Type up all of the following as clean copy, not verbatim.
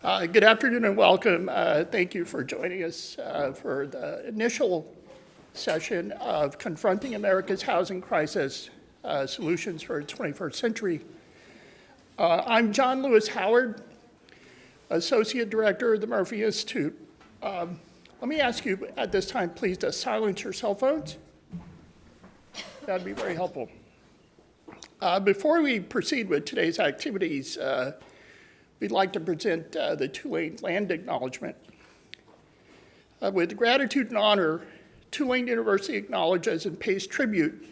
Good afternoon and welcome. Thank you for joining us for the initial session of Confronting America's Housing Crisis, Solutions for the 21st Century. I'm John Lewis Howard, Associate Director of the Murphy Institute. Let me ask you at this time, please, to silence your cell phones. That'd be very helpful. Before we proceed with today's activities, we'd like to present the Tulane land acknowledgement. With gratitude and honor, Tulane University acknowledges and pays tribute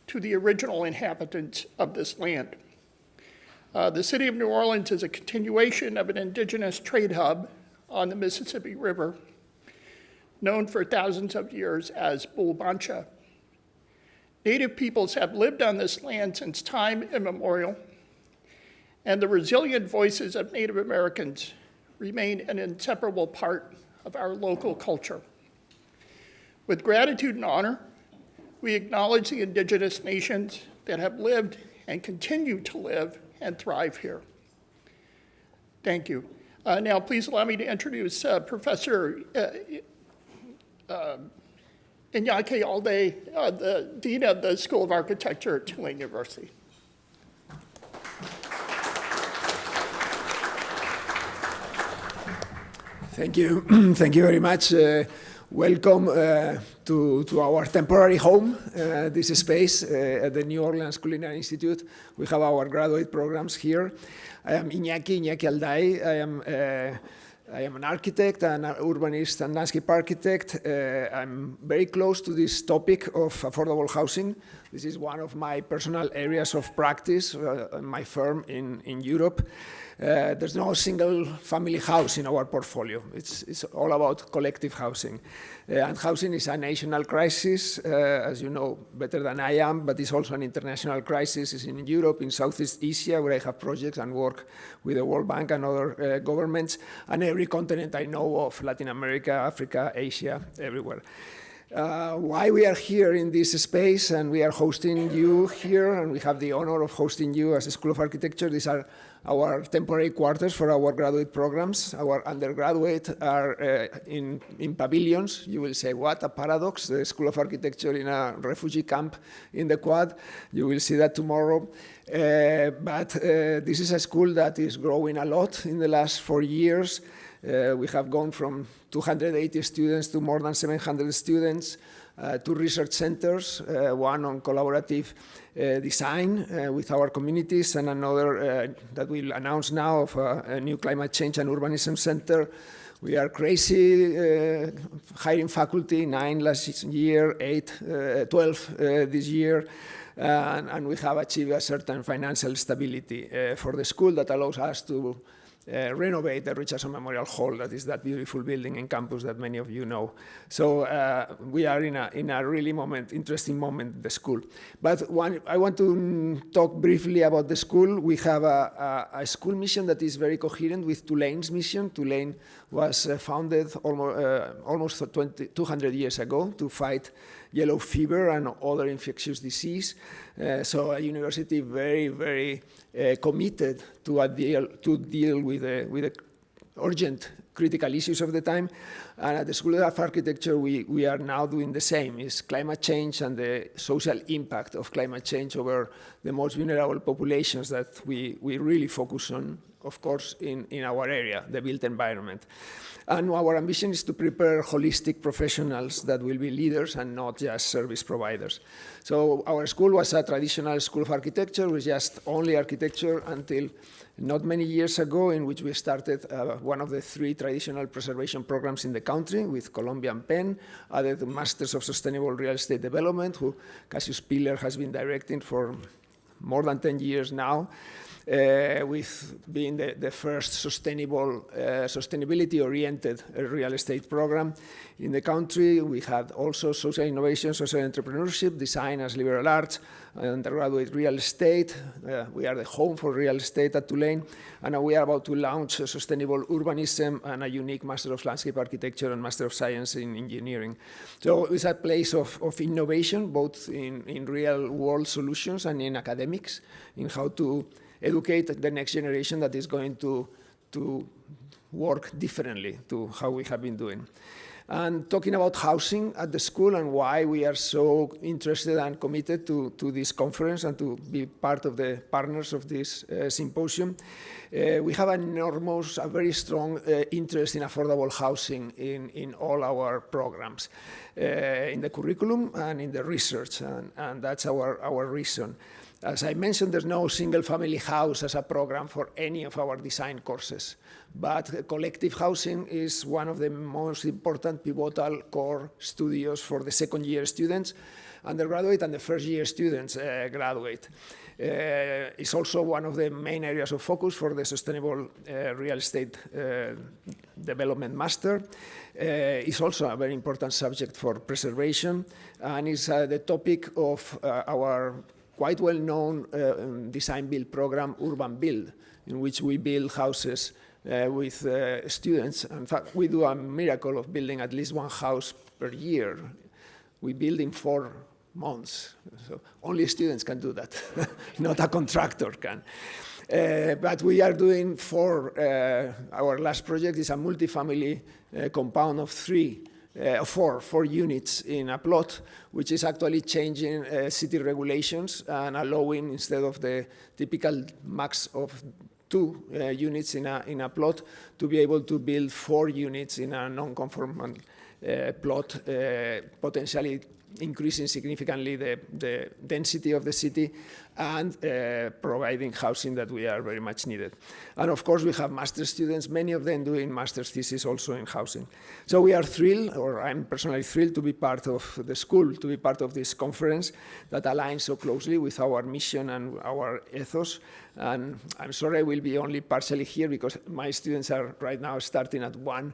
to the original inhabitants of this land. The city of New Orleans is a continuation of an indigenous trade hub on the Mississippi River, known for thousands of years as Bulbancha. Native peoples have lived on this land since time immemorial, and the resilient voices of Native Americans remain an inseparable part of our local culture. With gratitude and honor, we acknowledge the indigenous nations that have lived and continue to live and thrive here. Thank you. Now, please allow me to introduce Professor Iñaki Alday, the Dean of the School of Architecture at Tulane University. Thank you. Thank you very much. Welcome to our temporary home, this space at the New Orleans Culinary Institute. We have our graduate programs here. I am Iñaki Alday. I am an architect and an urbanist and landscape architect. I'm very close to this topic of affordable housing. This is one of my personal areas of practice, my firm in Europe. There's no single family house in our portfolio. It's all about collective housing. And housing is a national crisis, as you know better than I am, but it's also an international crisis. It's in Europe, in Southeast Asia, where I have projects and work with the World Bank and other governments, and every continent I know of, Latin America, Africa, Asia, everywhere. Why we are here in this space, and we are hosting you here, and we have the honor of hosting you as a School of Architecture. These are our temporary quarters for our graduate programs. Our undergraduate are in pavilions. You will say, what a paradox, the School of Architecture in a refugee camp in the Quad. You will see that tomorrow. But this is a school that is growing a lot in the last 4 years. We have gone from 280 students to more than 700 students, 2 research centers, one on collaborative design with our communities, and another that we'll announce now of a new climate change and urbanism center. We are crazy hiring faculty, 9 last year, 12 this year. And we have achieved a certain financial stability for the school that allows us to renovate the Richardson Memorial Hall, that is that beautiful building in campus that many of you know. So we are in a really interesting moment in the school. But I want to talk briefly about the school. We have a school mission that is very coherent with Tulane's mission. Tulane was founded almost 200 years ago to fight yellow fever and other infectious disease. So a university very, very committed to deal with the urgent critical issues of the time. And at the School of Architecture, we are now doing the same. It's climate change and the social impact of climate change over the most vulnerable populations that we really focus on, of course, in our area, the built environment. And our ambition is to prepare holistic professionals that will be leaders and not just service providers. So our school was a traditional School of Architecture with just only architecture until not many years ago, in which we started one of the 3 traditional preservation programs in the country with Columbia and Penn, added the Masters of Sustainable Real Estate Development, who Cassius Piller has been directing for more than 10 years now. With being the first sustainability-oriented real estate program in the country. We had also social innovation, social entrepreneurship, design as liberal arts, undergraduate real estate. We are the home for real estate at Tulane, and we are about to launch a sustainable urbanism and a unique Master of Landscape Architecture and Master of Science in Engineering. So it's a place of innovation, both in real-world solutions and in academics, in how to educate the next generation that is going to work differently to how we have been doing. And talking about housing at the school and why we are so interested and committed to this conference and to be part of the partners of this symposium, we have a very strong interest in affordable housing in all our programs, in the curriculum and in the research, and that's our reason. As I mentioned, there's no single-family house as a program for any of our design courses, but collective housing is one of the most important pivotal core studios for the second-year students, undergraduate, and the first-year students graduate. It's also one of the main areas of focus for the Sustainable Real Estate Development Master. It's also a very important subject for preservation, and is the topic of our quite well-known design-build program, Urban Build, in which we build houses with students. In fact, we do a miracle of building at least one house per year. We build in 4 months. So only students can do that, not a contractor can. But we are doing our last project is a multifamily compound of 4 units in a plot, which is actually changing city regulations and allowing, instead of the typical max of 2 units in a plot, to be able to build 4 units in a non-conformal plot, potentially increasing significantly the density of the city and providing housing that we are very much needed. And of course, we have master's students, many of them doing master's thesis also in housing. So we are thrilled, or I'm personally thrilled, to be part of the school, to be part of this conference that aligns so closely with our mission and our ethos. And I'm sorry I will be only partially here because my students are right now starting at 1,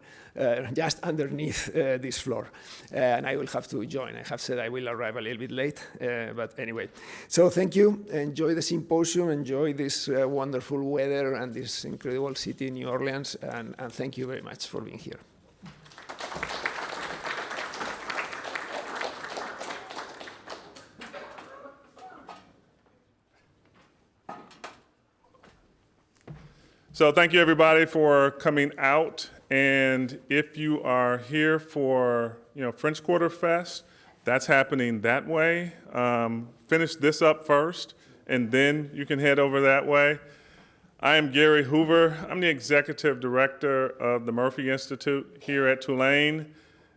just underneath this floor. And I will have to join. I have said I will arrive a little bit late, but anyway. So thank you. Enjoy the symposium. Enjoy this wonderful weather and this incredible city, New Orleans. And thank you very much for being here. So thank you, everybody, for coming out. And if you are here for French Quarter Fest, that's happening that way. Finish this up first, and then you can head over that way. I am Gary Hoover. I'm the Executive Director of the Murphy Institute here at Tulane.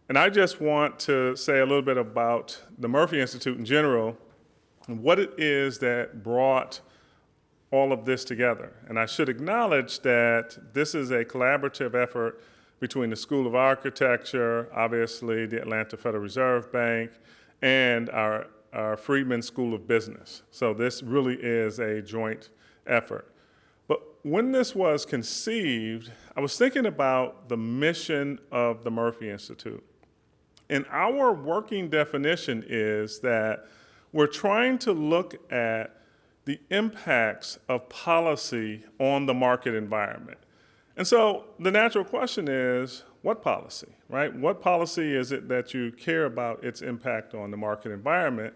And I just want to say a little bit about the Murphy Institute in general and what it is that brought all of this together. And I should acknowledge that this is a collaborative effort between the School of Architecture, obviously the Atlanta Federal Reserve Bank, and our Freeman School of Business. So this really is a joint effort. But when this was conceived, I was thinking about the mission of the Murphy Institute. And our working definition is that we're trying to look at the impacts of policy on the market environment. And so the natural question is, what policy, right? What policy is it that you care about its impact on the market environment?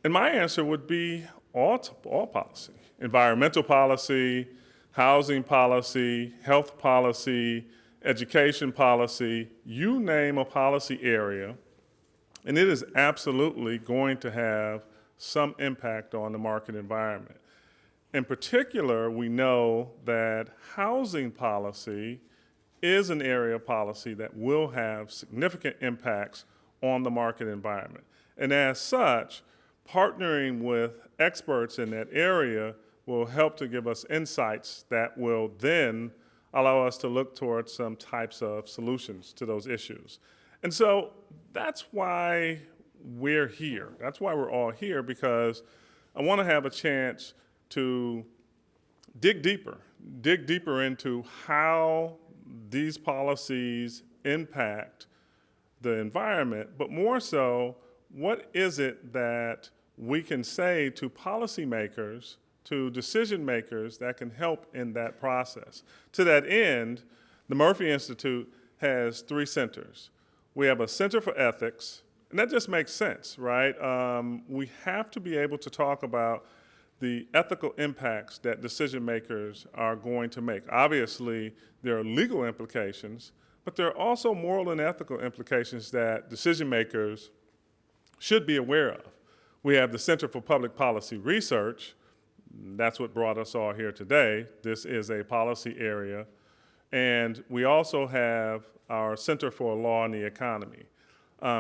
And my answer would be all policy. Environmental policy, housing policy, health policy, education policy, you name a policy area, and it is absolutely going to have some impact on the market environment. In particular, we know that housing policy is an area of policy that will have significant impacts on the market environment. And as such, partnering with experts in that area will help to give us insights that will then allow us to look towards some types of solutions to those issues. And so that's why we're here. That's why we're all here, because I want to have a chance to dig deeper into how these policies impact the environment, but more so, what is it that we can say to policymakers, to decision makers that can help in that process? To that end, the Murphy Institute has 3 centers. We have a Center for Ethics, and that just makes sense, right? We have to be able to talk about the ethical impacts that decision makers are going to make. Obviously, there are legal implications, but there are also moral and ethical implications that decision makers should be aware of. We have the Center for Public Policy Research. That's what brought us all here today. This is a policy area. And we also have our Center for Law and the Economy,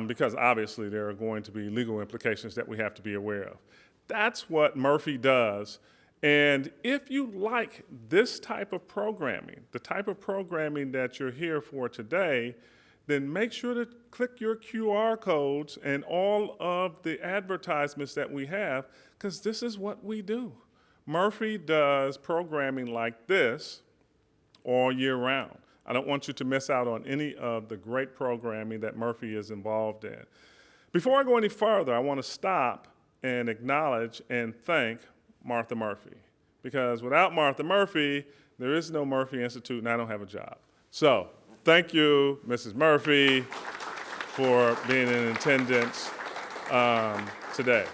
because obviously there are going to be legal implications that we have to be aware of. That's what Murphy does. And if you like this type of programming, the type of programming that you're here for today, then make sure to click your QR codes and all of the advertisements that we have, because this is what we do. Murphy does programming like this all year round. I don't want you to miss out on any of the great programming that Murphy is involved in. Before I go any further, I want to stop and acknowledge and thank Martha Murphy, because without Martha Murphy, there is no Murphy Institute and I don't have a job. So thank you, Mrs. Murphy, for being in attendance today.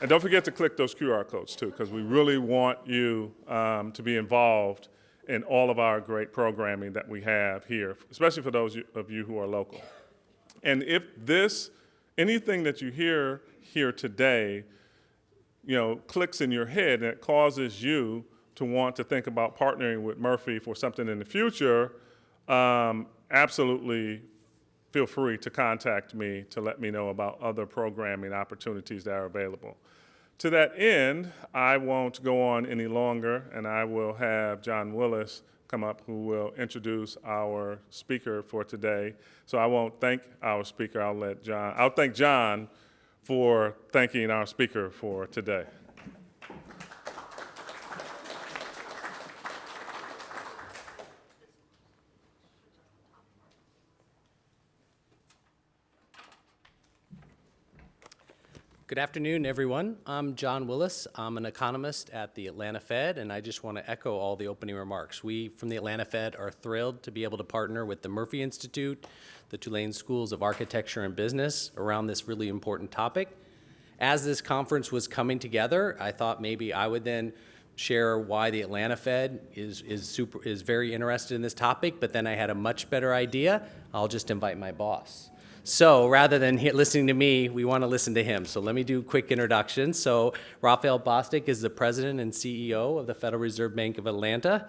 And don't forget to click those QR codes too, because we really want you to be involved in all of our great programming that we have here, especially for those of you who are local. And if anything that you hear here today, clicks in your head and it causes you to want to think about partnering with Murphy for something in the future, absolutely feel free to contact me to let me know about other programming opportunities that are available. To that end, I won't go on any longer, and I will have John Willis come up, who will introduce our speaker for today. So I won't thank our speaker. I'll thank John for thanking our speaker for today. Good afternoon, everyone. I'm John Willis. I'm an economist at the Atlanta Fed, and I just want to echo all the opening remarks. We from the Atlanta Fed are thrilled to be able to partner with the Murphy Institute, the Tulane Schools of Architecture and Business around this really important topic. As this conference was coming together, I thought maybe I would then share why the Atlanta Fed is very interested in this topic, but then I had a much better idea. I'll just invite my boss. So rather than listening to me, we want to listen to him. So let me do a quick introduction. So Raphael Bostic is the president and CEO of the Federal Reserve Bank of Atlanta.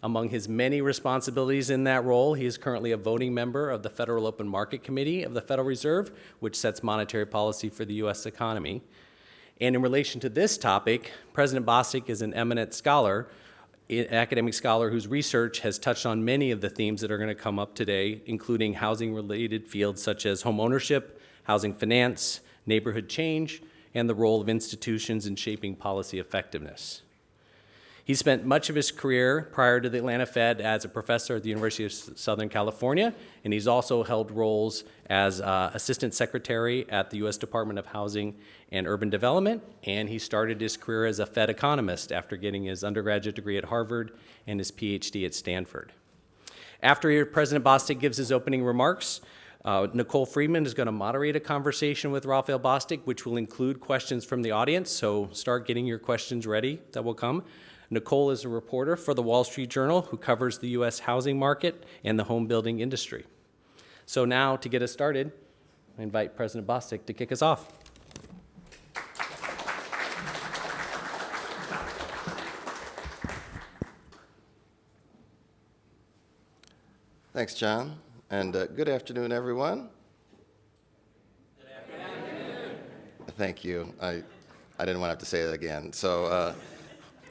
Among his many responsibilities in that role, he is currently a voting member of the Federal Open Market Committee of the Federal Reserve, which sets monetary policy for the U.S. economy. And in relation to this topic, President Bostic is an eminent scholar, an academic scholar whose research has touched on many of the themes that are going to come up today, including housing-related fields such as homeownership, housing finance, neighborhood change, and the role of institutions in shaping policy effectiveness. He spent much of his career prior to the Atlanta Fed as a professor at the University of Southern California, and he's also held roles as Assistant Secretary at the U.S. Department of Housing and Urban Development, and he started his career as a Fed economist after getting his undergraduate degree at Harvard and his PhD at Stanford. After President Bostic gives his opening remarks, Nicole Freeman is going to moderate a conversation with Raphael Bostic, which will include questions from the audience, so start getting your questions ready that will come. Nicole is a reporter for the Wall Street Journal who covers the U.S. housing market and the home building industry. So now, to get us started, I invite President Bostic to kick us off. Thanks, John, and good afternoon, everyone. Good afternoon. Thank you. I didn't want to have to say it again. So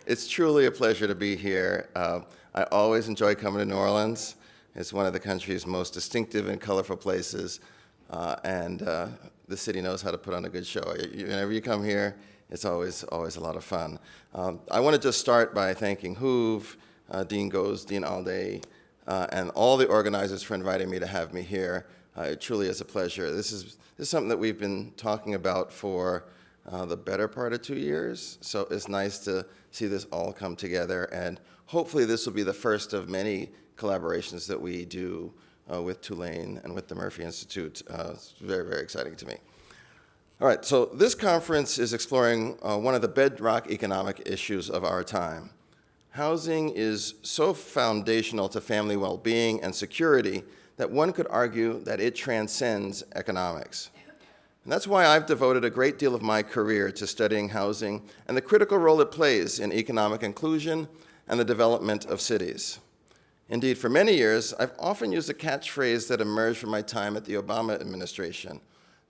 it's truly a pleasure to be here. I always enjoy coming to New Orleans. It's one of the country's most distinctive and colorful places, and the city knows how to put on a good show. Whenever you come here, it's always a lot of fun. I want to just start by thanking Hoover, Dean Goes, Dean Alday, and all the organizers for inviting me to have me here. It truly is a pleasure. This is something that we've been talking about for the better part of 2 years, so it's nice to see this all come together, and hopefully this will be the first of many collaborations that we do with Tulane and with the Murphy Institute. It's very, very exciting to me. All right, so this conference is exploring one of the bedrock economic issues of our time. Housing is so foundational to family well-being and security that one could argue that it transcends economics. And that's why I've devoted a great deal of my career to studying housing and the critical role it plays in economic inclusion and the development of cities. Indeed, for many years, I've often used a catchphrase that emerged from my time at the Obama administration.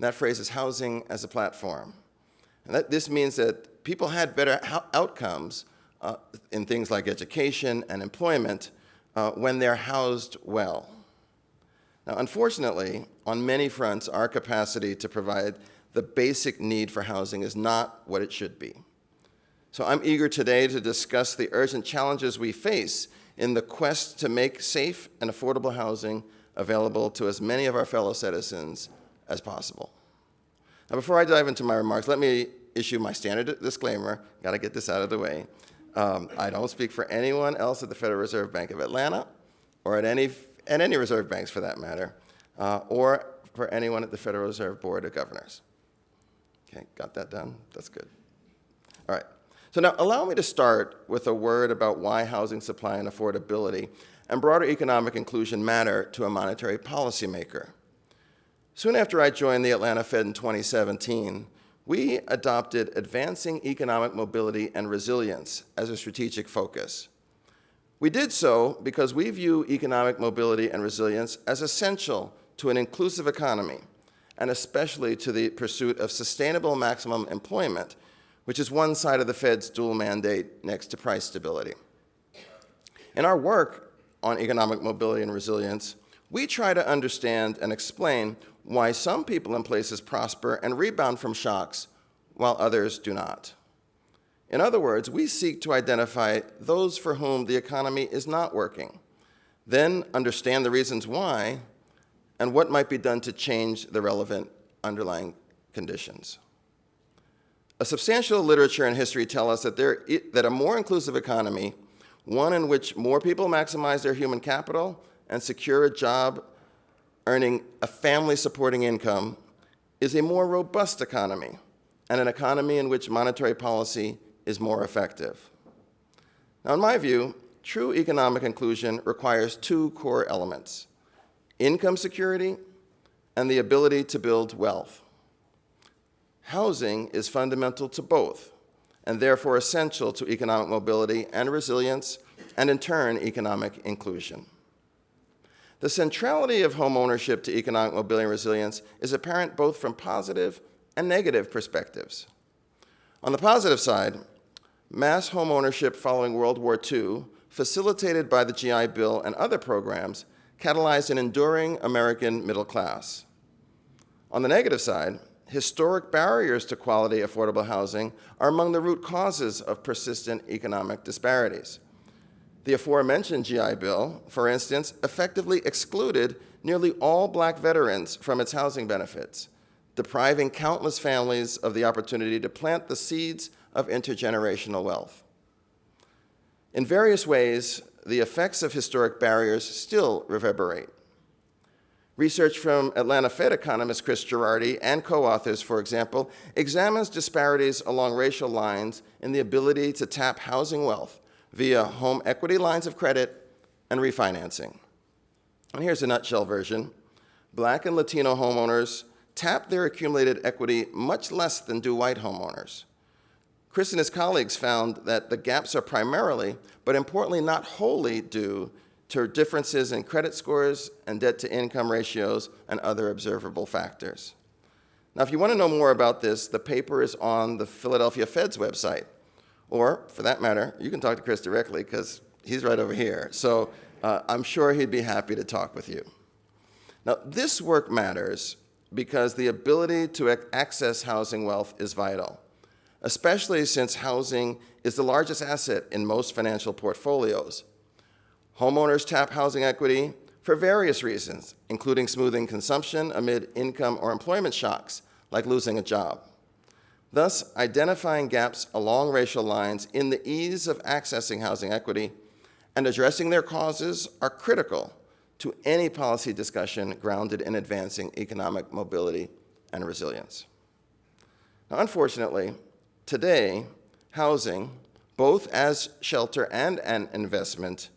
And that phrase is housing as a platform. And this means that people had better outcomes in things like education and employment when they're housed well. Now, unfortunately, on many fronts, our capacity to provide the basic need for housing is not what it should be. So I'm eager today to discuss the urgent challenges we face in the quest to make safe and affordable housing available to as many of our fellow citizens as possible. Now, before I dive into my remarks, let me issue my standard disclaimer. Got to get this out of the way. I don't speak for anyone else at the Federal Reserve Bank of Atlanta, or at any reserve banks for that matter, or for anyone at the Federal Reserve Board of Governors. Okay, got that done? That's good. All right. So now allow me to start with a word about why housing supply and affordability and broader economic inclusion matter to a monetary policymaker. Soon after I joined the Atlanta Fed in 2017, we adopted advancing economic mobility and resilience as a strategic focus. We did so because we view economic mobility and resilience as essential to an inclusive economy, and especially to the pursuit of sustainable maximum employment, which is one side of the Fed's dual mandate next to price stability. In our work on economic mobility and resilience, we try to understand and explain why some people and places prosper and rebound from shocks while others do not. In other words, we seek to identify those for whom the economy is not working, then understand the reasons why and what might be done to change the relevant underlying conditions. A substantial literature and history tell us that a more inclusive economy, one in which more people maximize their human capital and secure a job earning a family-supporting income, is a more robust economy, and an economy in which monetary policy is more effective. Now, in my view, true economic inclusion requires two core elements: income security and the ability to build wealth. Housing is fundamental to both, and therefore essential to economic mobility and resilience, and in turn, economic inclusion. The centrality of homeownership to economic mobility and resilience is apparent both from positive and negative perspectives. On the positive side, mass homeownership following World War II, facilitated by the GI Bill and other programs, catalyzed an enduring American middle class. On the negative side, historic barriers to quality, affordable housing are among the root causes of persistent economic disparities. The aforementioned GI Bill, for instance, effectively excluded nearly all Black veterans from its housing benefits, depriving countless families of the opportunity to plant the seeds of intergenerational wealth. In various ways, the effects of historic barriers still reverberate. Research from Atlanta Fed economist Chris Girardi and co-authors, for example, examines disparities along racial lines in the ability to tap housing wealth via home equity lines of credit and refinancing. And here's a nutshell version. Black and Latino homeowners tap their accumulated equity much less than do white homeowners. Chris and his colleagues found that the gaps are primarily, but importantly not wholly, due to differences in credit scores and debt-to-income ratios and other observable factors. Now, if you want to know more about this, the paper is on the Philadelphia Fed's website. Or, for that matter, you can talk to Chris directly because he's right over here. So I'm sure he'd be happy to talk with you. Now, this work matters because the ability to access housing wealth is vital, especially since housing is the largest asset in most financial portfolios. Homeowners tap housing equity for various reasons, including smoothing consumption amid income or employment shocks, like losing a job. Thus, identifying gaps along racial lines in the ease of accessing housing equity and addressing their causes are critical to any policy discussion grounded in advancing economic mobility and resilience. Now, unfortunately, today, housing, both as shelter and an investment,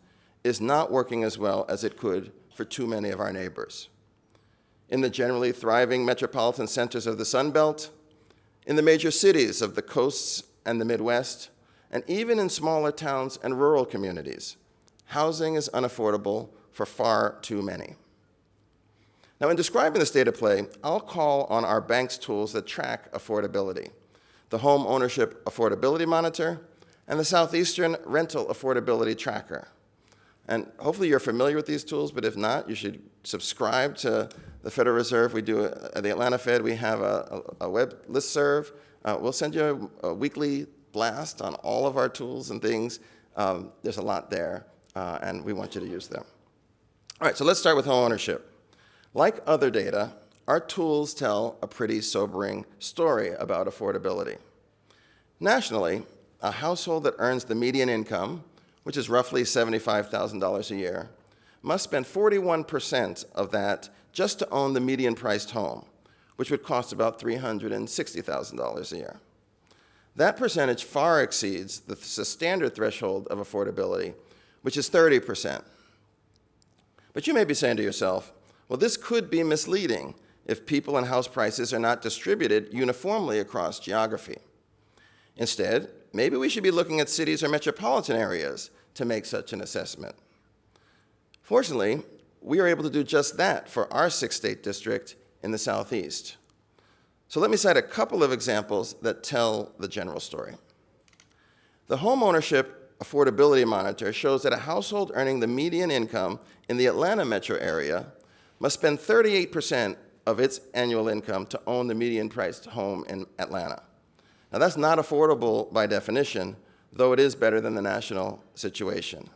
is not working as well as it could for too many of our neighbors. In the generally thriving metropolitan centers of the Sun Belt, in the major cities of the coasts and the Midwest, and even in smaller towns and rural communities, housing is unaffordable for far too many. Now, in describing the state of play, I'll call on our bank's tools that track affordability, the Home Ownership Affordability Monitor and the Southeastern Rental Affordability Tracker. And hopefully you're familiar with these tools, but if not, you should subscribe to the Federal Reserve. We do, at the Atlanta Fed, we have a web listserv. We'll send you a weekly blast on all of our tools and things. There's a lot there, and we want you to use them. All right, so let's start with home ownership. Like other data, our tools tell a pretty sobering story about affordability. Nationally, a household that earns the median income, which is roughly $75,000 a year, must spend 41% of that just to own the median-priced home, which would cost about $360,000 a year. That percentage far exceeds the standard threshold of affordability, which is 30%. But you may be saying to yourself, well, this could be misleading if people and house prices are not distributed uniformly across geography. Instead, maybe we should be looking at cities or metropolitan areas to make such an assessment. Fortunately, we are able to do just that for our 6-state district in the Southeast. So let me cite a couple of examples that tell the general story. The Home Ownership Affordability Monitor shows that a household earning the median income in the Atlanta metro area must spend 38% of its annual income to own the median-priced home in Atlanta. Now, that's not affordable by definition, though it is better than the national situation.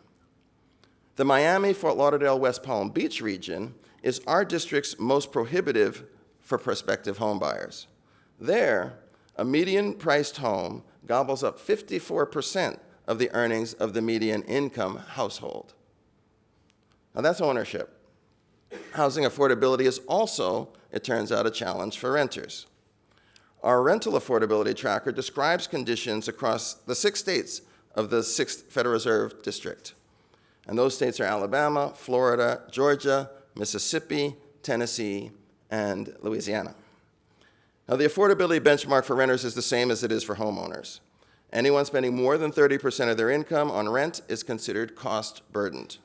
The Miami, Fort Lauderdale, West Palm Beach region is our district's most prohibitive for prospective home buyers. There, a median-priced home gobbles up 54% of the earnings of the median income household. Now, that's ownership. Housing affordability is also, it turns out, a challenge for renters. Our rental affordability tracker describes conditions across the 6 states of the 6th Federal Reserve District. And those states are Alabama, Florida, Georgia, Mississippi, Tennessee, and Louisiana. Now, the affordability benchmark for renters is the same as it is for homeowners. Anyone spending more than 30% of their income on rent is considered cost-burdened.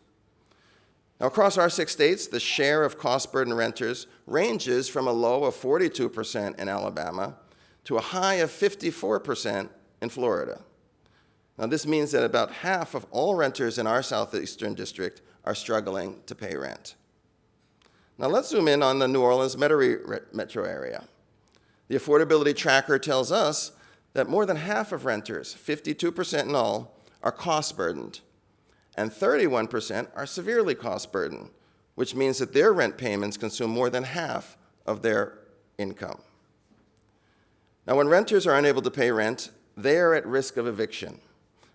Now, across our 6 states, the share of cost-burdened renters ranges from a low of 42% in Alabama to a high of 54% in Florida. Now, this means that about half of all renters in our southeastern district are struggling to pay rent. Now, let's zoom in on the New Orleans metro area. The affordability tracker tells us that more than half of renters, 52% in all, are cost-burdened, and 31% are severely cost-burdened, which means that their rent payments consume more than half of their income. Now, when renters are unable to pay rent, they are at risk of eviction,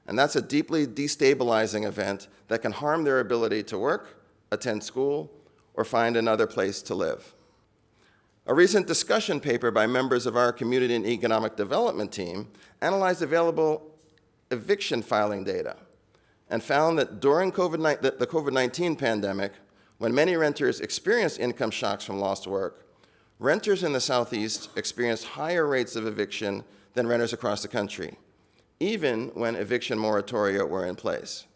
and that's a deeply destabilizing event that can harm their ability to work, attend school, or find another place to live. A recent discussion paper by members of our Community and Economic Development team analyzed available eviction filing data and found that during the COVID-19 pandemic, when many renters experienced income shocks from lost work, renters in the Southeast experienced higher rates of eviction than renters across the country, even when eviction moratoria were in place.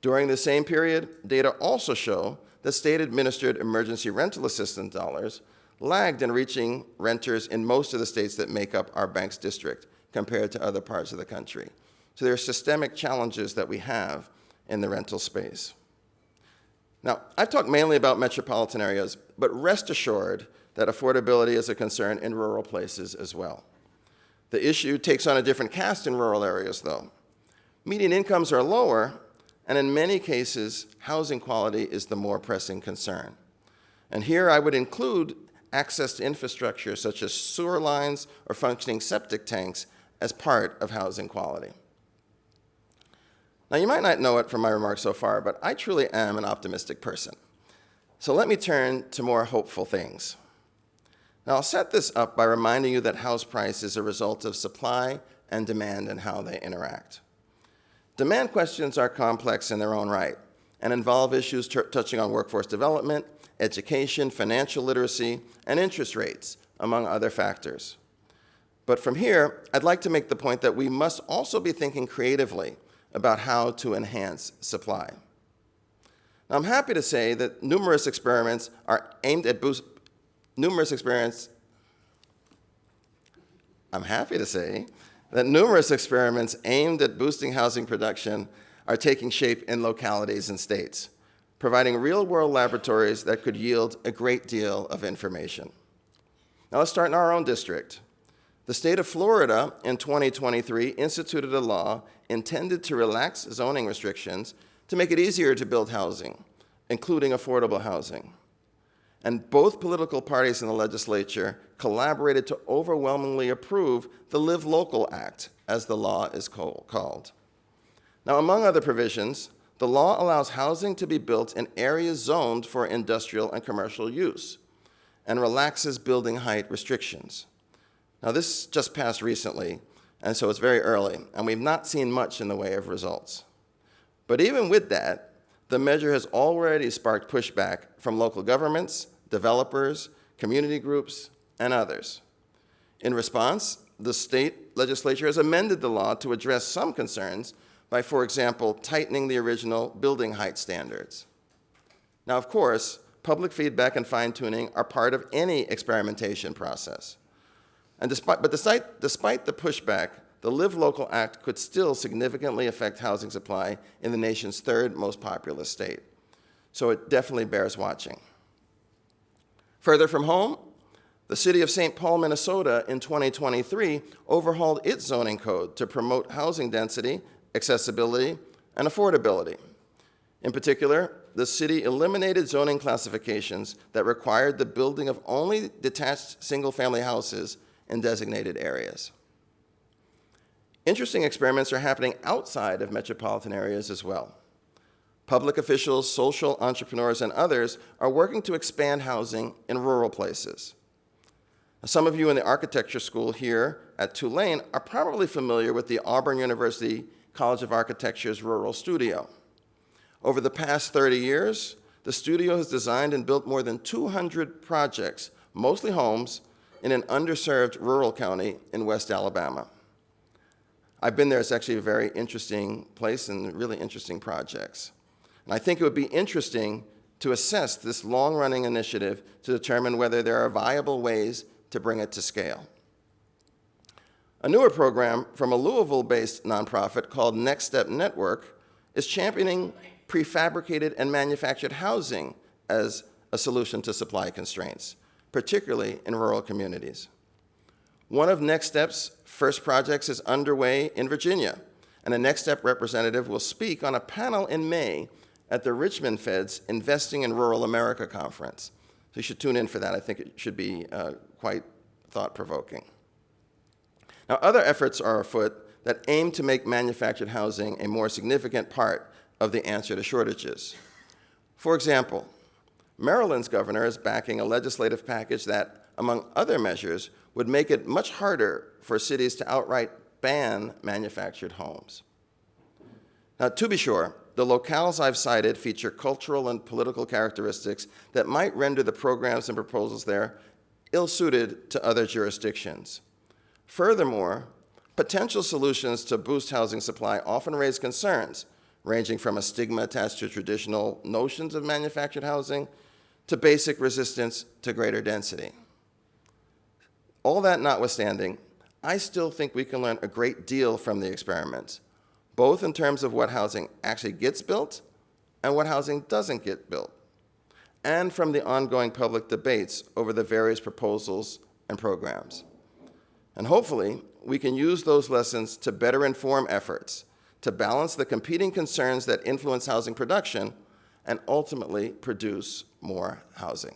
During the same period, data also show that state-administered emergency rental assistance dollars lagged in reaching renters in most of the states that make up our bank's district compared to other parts of the country. So there are systemic challenges that we have in the rental space. Now, I've talked mainly about metropolitan areas, but rest assured that affordability is a concern in rural places as well. The issue takes on a different cast in rural areas, though. Median incomes are lower, and in many cases, housing quality is the more pressing concern. And here I would include access to infrastructure such as sewer lines or functioning septic tanks as part of housing quality. Now, you might not know it from my remarks so far, but I truly am an optimistic person. So let me turn to more hopeful things. Now, I'll set this up by reminding you that house price is a result of supply and demand and how they interact. Demand questions are complex in their own right and involve issues touching on workforce development, education, financial literacy, and interest rates, among other factors. But from here, I'd like to make the point that we must also be thinking creatively about how to enhance supply. Now, I'm happy to say that numerous experiments aimed at boosting housing production are taking shape in localities and states, providing real-world laboratories that could yield a great deal of information. Now, let's start in our own district. The state of Florida in 2023 instituted a law intended to relax zoning restrictions to make it easier to build housing, including affordable housing. And both political parties in the legislature collaborated to overwhelmingly approve the Live Local Act, as the law is called. Now, among other provisions, the law allows housing to be built in areas zoned for industrial and commercial use and relaxes building height restrictions. Now, this just passed recently, and so it's very early, and we've not seen much in the way of results. But even with that, the measure has already sparked pushback from local governments, developers, community groups, and others. In response, the state legislature has amended the law to address some concerns by, for example, tightening the original building height standards. Now, of course, public feedback and fine-tuning are part of any experimentation process. And despite the pushback, the Live Local Act could still significantly affect housing supply in the nation's third most populous state. So it definitely bears watching. Further from home, the city of St. Paul, Minnesota in 2023 overhauled its zoning code to promote housing density, accessibility, and affordability. In particular, the city eliminated zoning classifications that required the building of only detached single-family houses in designated areas. Interesting experiments are happening outside of metropolitan areas as well. Public officials, social entrepreneurs, and others are working to expand housing in rural places. Now, some of you in the architecture school here at Tulane are probably familiar with the Auburn University College of Architecture's Rural Studio. Over the past 30 years, the studio has designed and built more than 200 projects, mostly homes, in an underserved rural county in West Alabama. I've been there. It's actually a very interesting place and really interesting projects. And I think it would be interesting to assess this long-running initiative to determine whether there are viable ways to bring it to scale. A newer program from a Louisville-based nonprofit called Next Step Network is championing prefabricated and manufactured housing as a solution to supply constraints, particularly in rural communities. One of Next Step's first projects is underway in Virginia, and a Next Step representative will speak on a panel in May at the Richmond Fed's Investing in Rural America conference. So you should tune in for that. I think it should be quite thought-provoking. Now, other efforts are afoot that aim to make manufactured housing a more significant part of the answer to shortages. For example, Maryland's governor is backing a legislative package that, among other measures, would make it much harder for cities to outright ban manufactured homes. Now, to be sure, the locales I've cited feature cultural and political characteristics that might render the programs and proposals there ill-suited to other jurisdictions. Furthermore, potential solutions to boost housing supply often raise concerns, ranging from a stigma attached to traditional notions of manufactured housing to basic resistance to greater density. All that notwithstanding, I still think we can learn a great deal from the experiments, both in terms of what housing actually gets built and what housing doesn't get built, and from the ongoing public debates over the various proposals and programs. And hopefully, we can use those lessons to better inform efforts to balance the competing concerns that influence housing production and ultimately produce more housing.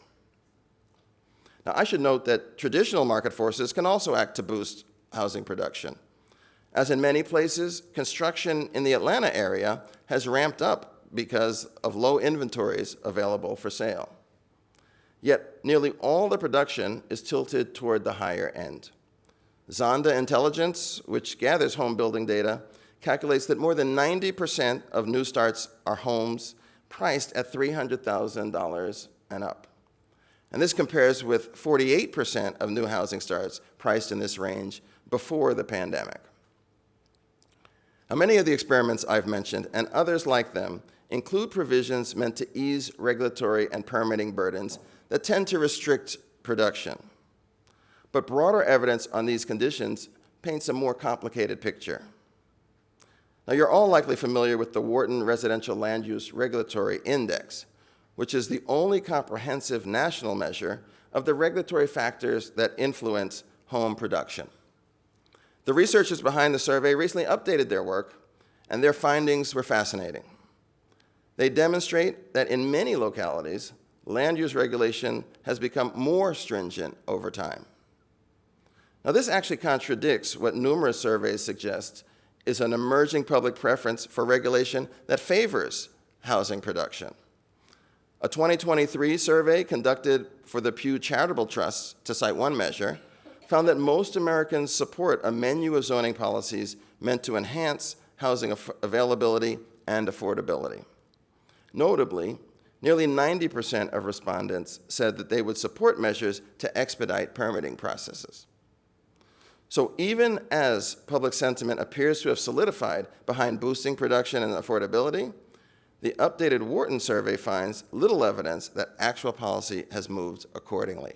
Now, I should note that traditional market forces can also act to boost housing production. As in many places, construction in the Atlanta area has ramped up because of low inventories available for sale. Yet nearly all the production is tilted toward the higher end. Zonda Intelligence, which gathers home building data, calculates that more than 90% of new starts are homes priced at $300,000 and up. And this compares with 48% of new housing starts priced in this range before the pandemic. Now, many of the experiments I've mentioned and others like them include provisions meant to ease regulatory and permitting burdens that tend to restrict production. But broader evidence on these conditions paints a more complicated picture. Now, you're all likely familiar with the Wharton Residential Land Use Regulatory Index, which is the only comprehensive national measure of the regulatory factors that influence home production. The researchers behind the survey recently updated their work, and their findings were fascinating. They demonstrate that in many localities, land use regulation has become more stringent over time. Now, this actually contradicts what numerous surveys suggest is an emerging public preference for regulation that favors housing production. A 2023 survey conducted for the Pew Charitable Trust, to cite one measure, found that most Americans support a menu of zoning policies meant to enhance housing availability and affordability. Notably, nearly 90% of respondents said that they would support measures to expedite permitting processes. So even as public sentiment appears to have solidified behind boosting production and affordability, the updated Wharton survey finds little evidence that actual policy has moved accordingly.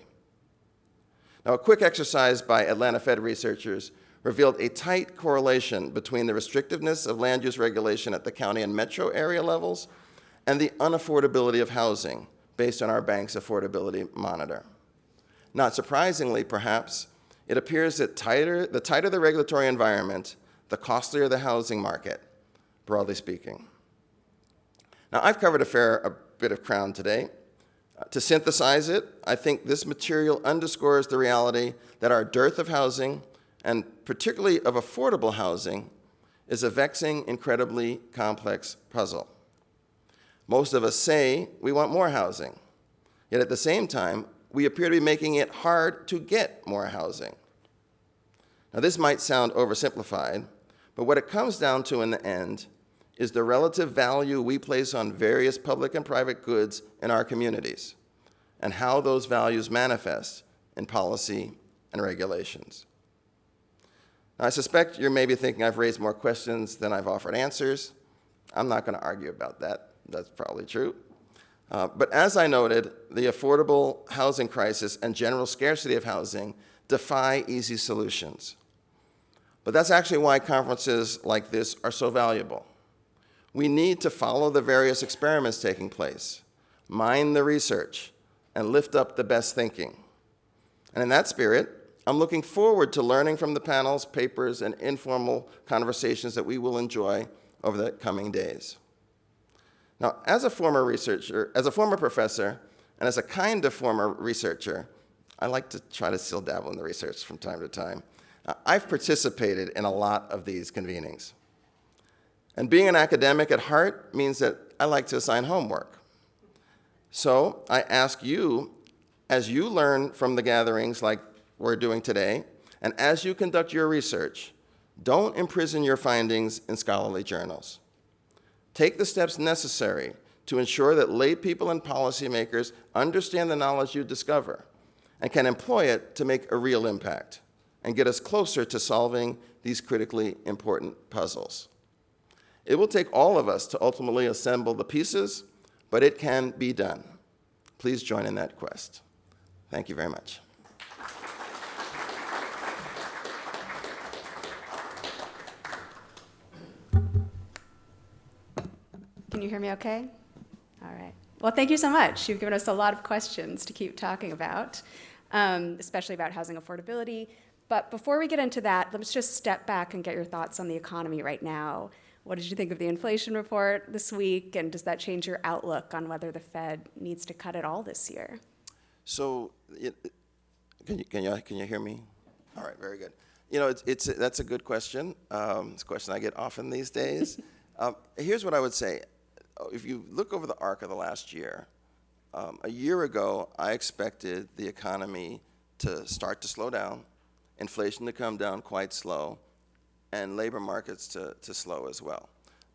Now, a quick exercise by Atlanta Fed researchers revealed a tight correlation between the restrictiveness of land use regulation at the county and metro area levels and the unaffordability of housing based on our bank's affordability monitor. Not surprisingly, perhaps, it appears that the tighter the regulatory environment, the costlier the housing market, broadly speaking. Now, I've covered a bit of ground today. To synthesize it, I think this material underscores the reality that our dearth of housing, and particularly of affordable housing, is a vexing, incredibly complex puzzle. Most of us say we want more housing, yet at the same time, we appear to be making it hard to get more housing. Now, this might sound oversimplified, but what it comes down to in the end is the relative value we place on various public and private goods in our communities, and how those values manifest in policy and regulations. Now, I suspect you're maybe thinking I've raised more questions than I've offered answers. I'm not going to argue about that. That's probably true. But as I noted, the affordable housing crisis and general scarcity of housing defy easy solutions. But that's actually why conferences like this are so valuable. We need to follow the various experiments taking place, mine the research, and lift up the best thinking. And in that spirit, I'm looking forward to learning from the panels, papers, and informal conversations that we will enjoy over the coming days. Now, as a former professor, and as a kind of former researcher, I like to try to still dabble in the research from time to time. I've participated in a lot of these convenings. And being an academic at heart means that I like to assign homework. So I ask you, as you learn from the gatherings like we're doing today, and as you conduct your research, don't imprison your findings in scholarly journals. Take the steps necessary to ensure that lay people and policymakers understand the knowledge you discover and can employ it to make a real impact and get us closer to solving these critically important puzzles. It will take all of us to ultimately assemble the pieces, but it can be done. Please join in that quest. Thank you very much. Can you hear me okay? All right. Well, thank you so much. You've given us a lot of questions to keep talking about, especially about housing affordability. But before we get into that, let's just step back and get your thoughts on the economy right now. What did you think of the inflation report this week, and does that change your outlook on whether the Fed needs to cut at all this year? So, can you hear me? All right, very good. You know, that's a good question. It's a question I get often these days. Here's what I would say. If you look over the arc of the last year, a year ago, I expected the economy to start to slow down, inflation to come down quite slow, and labor markets to slow as well.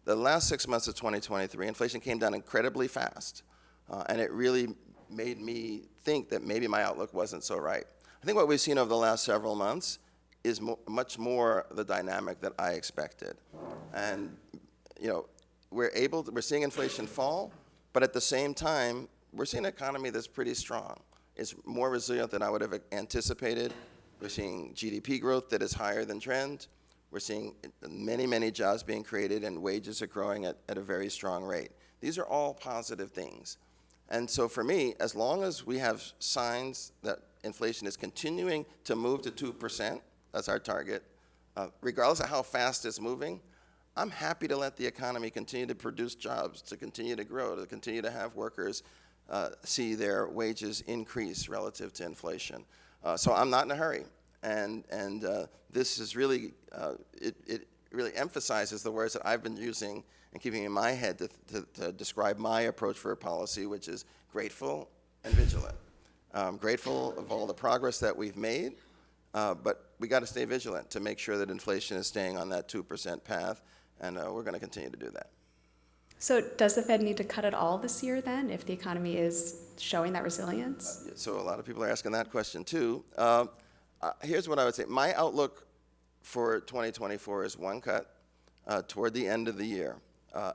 The last 6 months of 2023, inflation came down incredibly fast, and it really made me think that maybe my outlook wasn't so right. I think what we've seen over the last several months is much more the dynamic that I expected. And, you know, we're seeing inflation fall, but at the same time, we're seeing an economy that's pretty strong. It's more resilient than I would have anticipated. We're seeing GDP growth that is higher than trend. We're seeing many, many jobs being created, and wages are growing at a very strong rate. These are all positive things. And so for me, as long as we have signs that inflation is continuing to move to 2%, that's our target, regardless of how fast it's moving, I'm happy to let the economy continue to produce jobs, to continue to grow, to continue to have workers see their wages increase relative to inflation. So I'm not in a hurry. And this is really, it really emphasizes the words that I've been using and keeping in my head to describe my approach for a policy, which is grateful and vigilant. Grateful of all the progress that we've made, but we got to stay vigilant to make sure that inflation is staying on that 2% path, and we're going to continue to do that. So does the Fed need to cut it all this year then, if the economy is showing that resilience? So a lot of people are asking that question too. Here's what I would say. My outlook for 2024 is one cut toward the end of the year.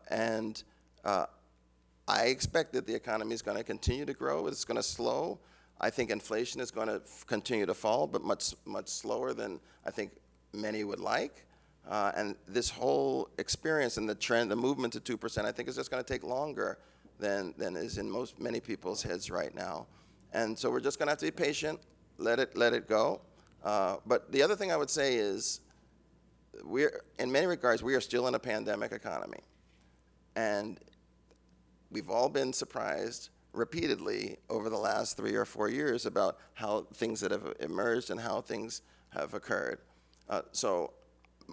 And I expect that the economy is going to continue to grow. It's going to slow. I think inflation is going to continue to fall, but much slower than I think many would like. And this whole experience and the trend, the movement to 2%, I think is just going to take longer than is in many people's heads right now. And so we're just going to have to be patient, let it go. But the other thing I would say is, in many regards, we are still in a pandemic economy. And we've all been surprised repeatedly over the last 3 or 4 years about how things that have emerged and how things have occurred. So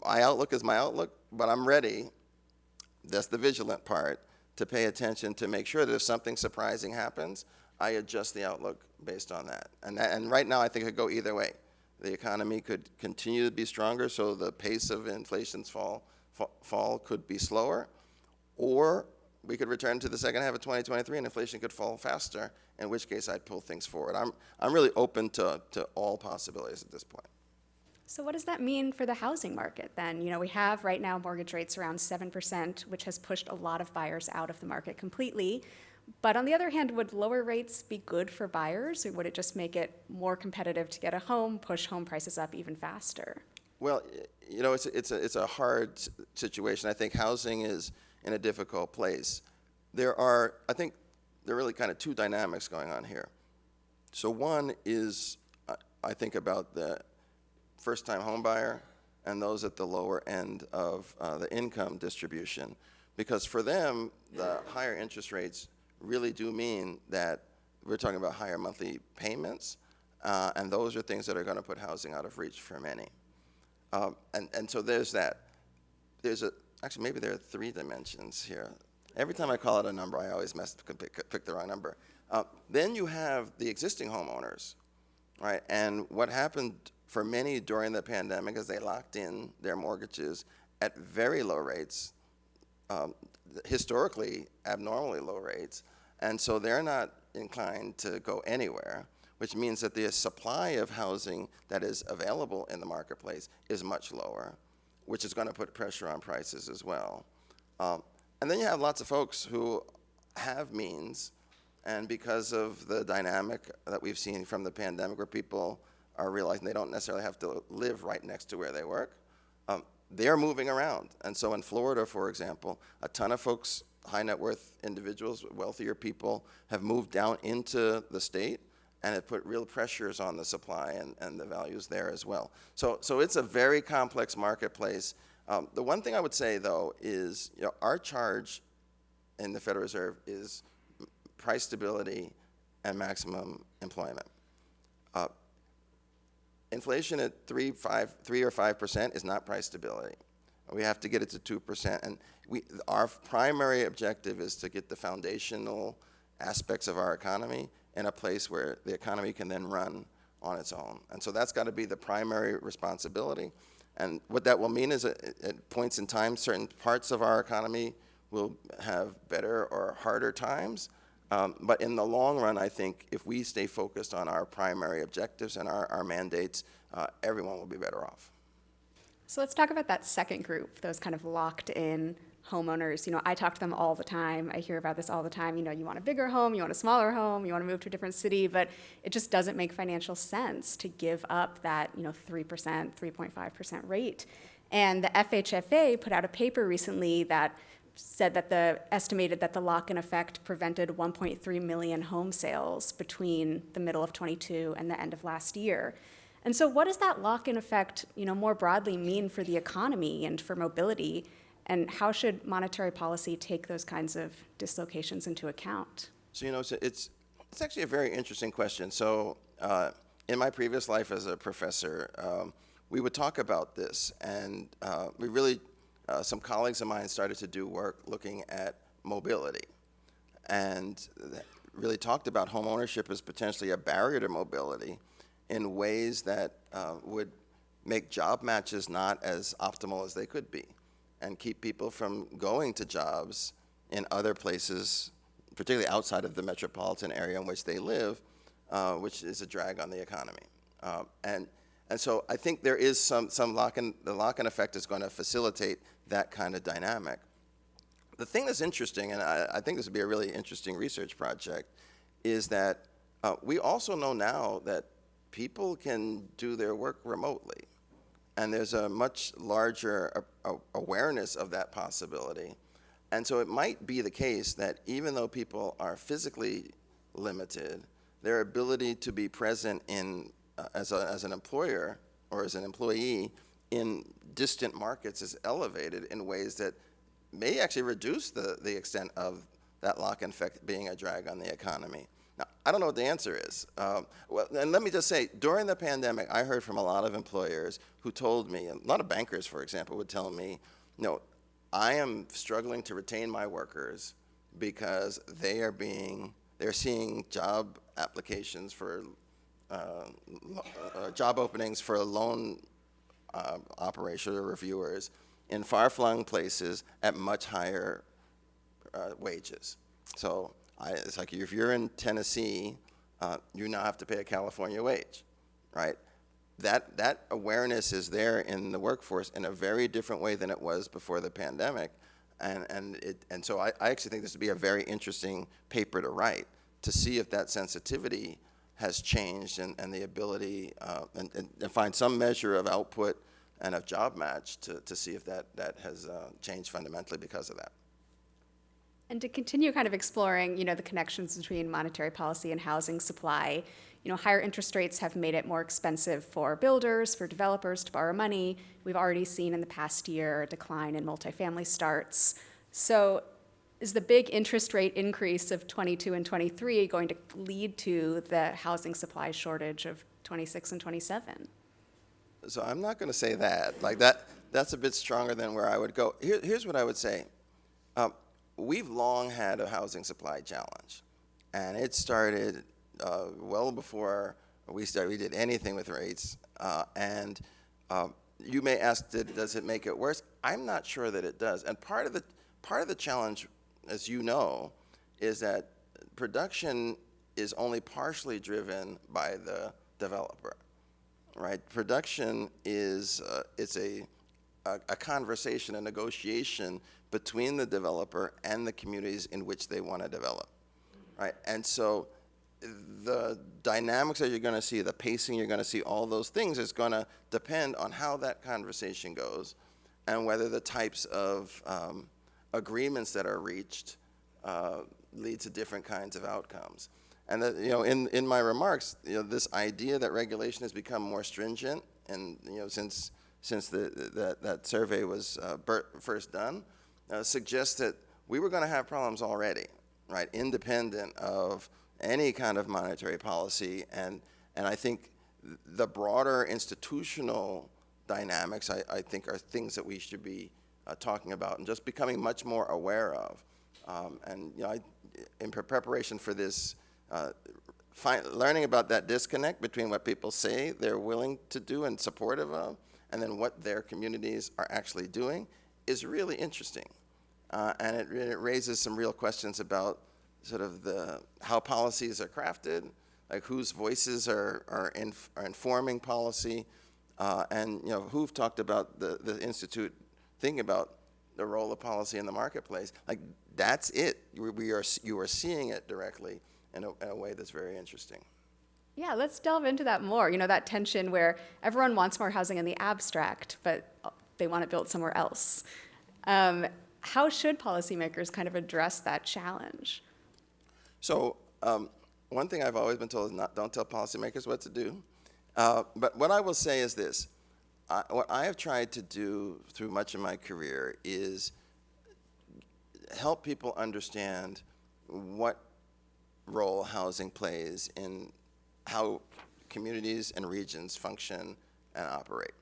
my outlook is my outlook, but I'm ready, that's the vigilant part, to pay attention to make sure that if something surprising happens, I adjust the outlook based on that. And right now I think it could go either way. The economy could continue to be stronger, so the pace of inflation's fall could be slower, or we could return to the second half of 2023 and inflation could fall faster, in which case I'd pull things forward. I'm really open to all possibilities at this point. So what does that mean for the housing market then? You know, we have right now mortgage rates around 7%, which has pushed a lot of buyers out of the market completely. But on the other hand, would lower rates be good for buyers, or would it just make it more competitive to get a home, push home prices up even faster? Well, you know, it's a hard situation. I think housing is in a difficult place. I think there are really kind of two dynamics going on here. So one is, I think about the first-time home buyer and those at the lower end of the income distribution, because for them, the higher interest rates really do mean that we're talking about higher monthly payments, and those are things that are going to put housing out of reach for many. And so there's that. Actually, maybe there are three dimensions here. Every time I call out a number, I always pick the wrong number. Then you have the existing homeowners, right? And what happened for many during the pandemic is they locked in their mortgages at very low rates, historically abnormally low rates, and so they're not inclined to go anywhere, which means that the supply of housing that is available in the marketplace is much lower, which is going to put pressure on prices as well. And then you have lots of folks who have means, and because of the dynamic that we've seen from the pandemic where people are realizing they don't necessarily have to live right next to where they work, they're moving around. And so in Florida, for example, a ton of folks, high net worth individuals, wealthier people, have moved down into the state and have put real pressures on the supply and the values there as well. So it's a very complex marketplace. The one thing I would say, though, is our charge in the Federal Reserve is price stability and maximum employment. Inflation at 3 or 5% is not price stability. We have to get it to 2%. And our primary objective is to get the foundational aspects of our economy in a place where the economy can then run on its own. And so that's got to be the primary responsibility. And what that will mean is at points in time, certain parts of our economy will have better or harder times. But in the long run, I think if we stay focused on our primary objectives and our mandates, everyone will be better off. So let's talk about that second group, those kind of locked-in homeowners. I talk to them all the time. I hear about this all the time. You want a bigger home, you want a smaller home, you want to move to a different city, but it just doesn't make financial sense to give up that 3%, 3.5% rate. And the FHFA put out a paper recently that said that estimated that the lock-in effect prevented 1.3 million home sales between the middle of 22 and the end of last year. And so what does that lock-in effect, more broadly mean for the economy and for mobility? And how should monetary policy take those kinds of dislocations into account? So, it's actually a very interesting question. So, in my previous life as a professor, we would talk about this, and we really, some colleagues of mine started to do work looking at mobility, and really talked about home ownership as potentially a barrier to mobility in ways that would make job matches not as optimal as they could be, and keep people from going to jobs in other places, particularly outside of the metropolitan area in which they live, which is a drag on the economy. And so I think there is some lock-in. The lock-in effect is going to facilitate that kind of dynamic. The thing that's interesting, and I think this would be a really interesting research project, is that we also know now that people can do their work remotely. And there's a much larger awareness of that possibility. And so it might be the case that even though people are physically limited, their ability to be present as an employer or as an employee in distant markets is elevated in ways that may actually reduce the extent of that lock-in effect being a drag on the economy. Now, I don't know what the answer is. And let me just say, during the pandemic, I heard from a lot of employers who told me, a lot of bankers, for example, would tell me, I am struggling to retain my workers because they're seeing job applications for job openings for loan operation or reviewers in far-flung places at much higher wages. So it's like if you're in Tennessee, you now have to pay a California wage, right? That awareness is there in the workforce in a very different way than it was before the pandemic, and so I actually think this would be a very interesting paper to write to see if that sensitivity has changed and the ability and find some measure of output and of job match to see if that has changed fundamentally because of that. And to continue kind of exploring, the connections between monetary policy and housing supply, higher interest rates have made it more expensive for builders, for developers to borrow money. We've already seen in the past year a decline in multifamily starts. So is the big interest rate increase of 22 and 23 going to lead to the housing supply shortage of 26 and 27? So I'm not going to say that. That's a bit stronger than where I would go. Here's what I would say. We've long had a housing supply challenge, and it started well before we did anything with rates. And you may ask, does it make it worse? I'm not sure that it does. And part of the challenge, as you know, is that production is only partially driven by the developer, right? Production is it's a conversation, a negotiation between the developer and the communities in which they want to develop, right? And so the dynamics that you're going to see, the pacing you're going to see, all those things is going to depend on how that conversation goes and whether the types of agreements that are reached lead to different kinds of outcomes. And that, in my remarks, this idea that regulation has become more stringent, and since that survey was first done, suggests that we were going to have problems already, right, independent of any kind of monetary policy. And I think the broader institutional dynamics, I think, are things that we should be talking about and just becoming much more aware of. And in preparation for this, learning about that disconnect between what people say they're willing to do and supportive of, and then what their communities are actually doing, is really interesting. And it raises some real questions about sort of how policies are crafted, like whose voices are informing policy. And Hoover talked about the Institute thinking about the role of policy in the marketplace. Like, that's it. You are seeing it directly in a way that's very interesting. Yeah, let's delve into that more. That tension where everyone wants more housing in the abstract, but they want it built somewhere else. How should policymakers kind of address that challenge? So one thing I've always been told is don't tell policymakers what to do. But what I will say is this. What I have tried to do through much of my career is help people understand what role housing plays in how communities and regions function and operate,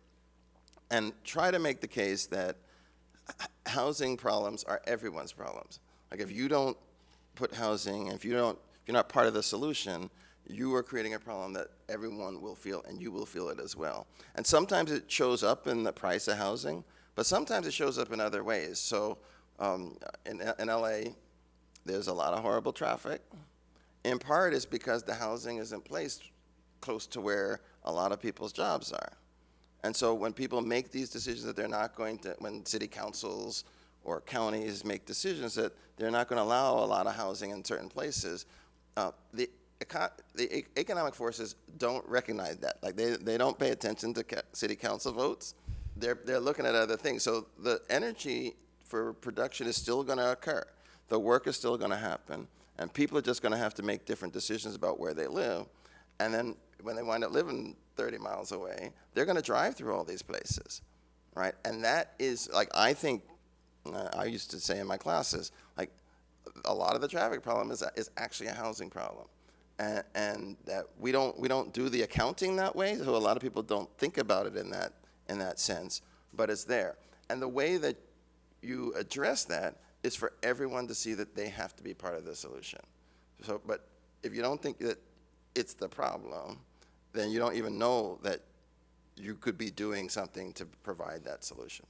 and try to make the case that housing problems are everyone's problems. Like, if you don't put housing, if you're not part of the solution, you are creating a problem that everyone will feel, and you will feel it as well. And sometimes it shows up in the price of housing, but sometimes it shows up in other ways. So in LA, there's a lot of horrible traffic. In part, it's because the housing isn't placed close to where a lot of people's jobs are. And so when people make these decisions that they're not going to, when city councils or counties make decisions that they're not going to allow a lot of housing in certain places, the economic forces don't recognize that. Like, they don't pay attention to city council votes. They're looking at other things. So the energy for production is still going to occur. The work is still going to happen, and people are just going to have to make different decisions about where they live. And then when they wind up living 30 miles away, they're going to drive through all these places, right? And that is, like, I think, I used to say in my classes, like, a lot of the traffic problem is actually a housing problem. And that we don't do the accounting that way, so a lot of people don't think about it in that sense, but it's there. And the way that you address that is for everyone to see that they have to be part of the solution. So, but if you don't think that it's the problem, then you don't even know that you could be doing something to provide that solution.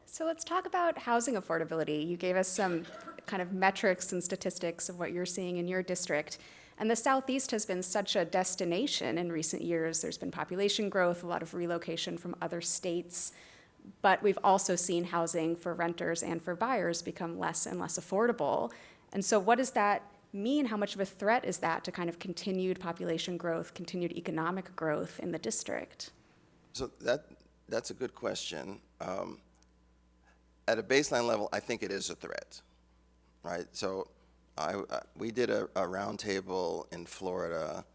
So let's talk about housing affordability. You gave us some kind of metrics and statistics of what you're seeing in your district. And the Southeast has been such a destination in recent years. There's been population growth, a lot of relocation from other states. But we've also seen housing for renters and for buyers become less and less affordable. And so what does that mean? How much of a threat is that to kind of continued population growth, continued economic growth in the district? So that's a good question. At a baseline level, I think it is a threat, right? So we did a roundtable in Florida,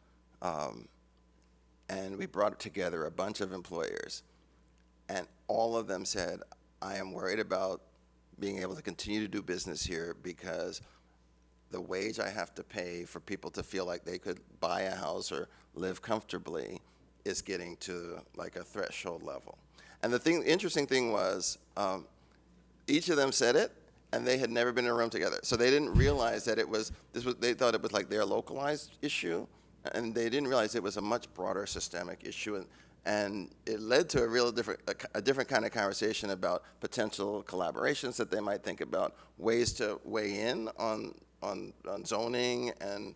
and we brought together a bunch of employers, and all of them said, I am worried about being able to continue to do business here because the wage I have to pay for people to feel like they could buy a house or live comfortably is getting to like a threshold level. And the interesting thing was, each of them said it, and they had never been in a room together. So they didn't realize that they thought it was like their localized issue, and they didn't realize it was a much broader systemic issue. And it led to a different kind of conversation about potential collaborations that they might think about, ways to weigh in on zoning and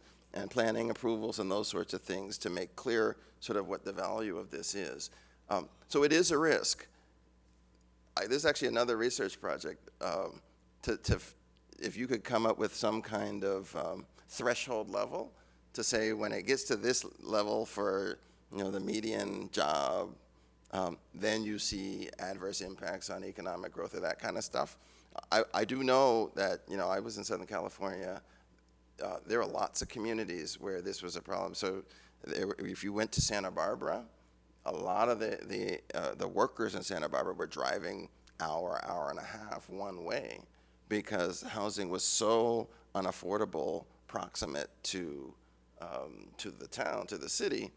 planning approvals and those sorts of things to make clear sort of what the value of this is. So it is a risk. This is actually another research project if you could come up with some kind of threshold level to say when it gets to this level for the median job, then you see adverse impacts on economic growth or that kind of stuff. I do know that, I was in Southern California. There are lots of communities where this was a problem. So if you went to Santa Barbara, a lot of the workers in Santa Barbara were driving hour and a half one way because housing was so unaffordable proximate to the town, to the city,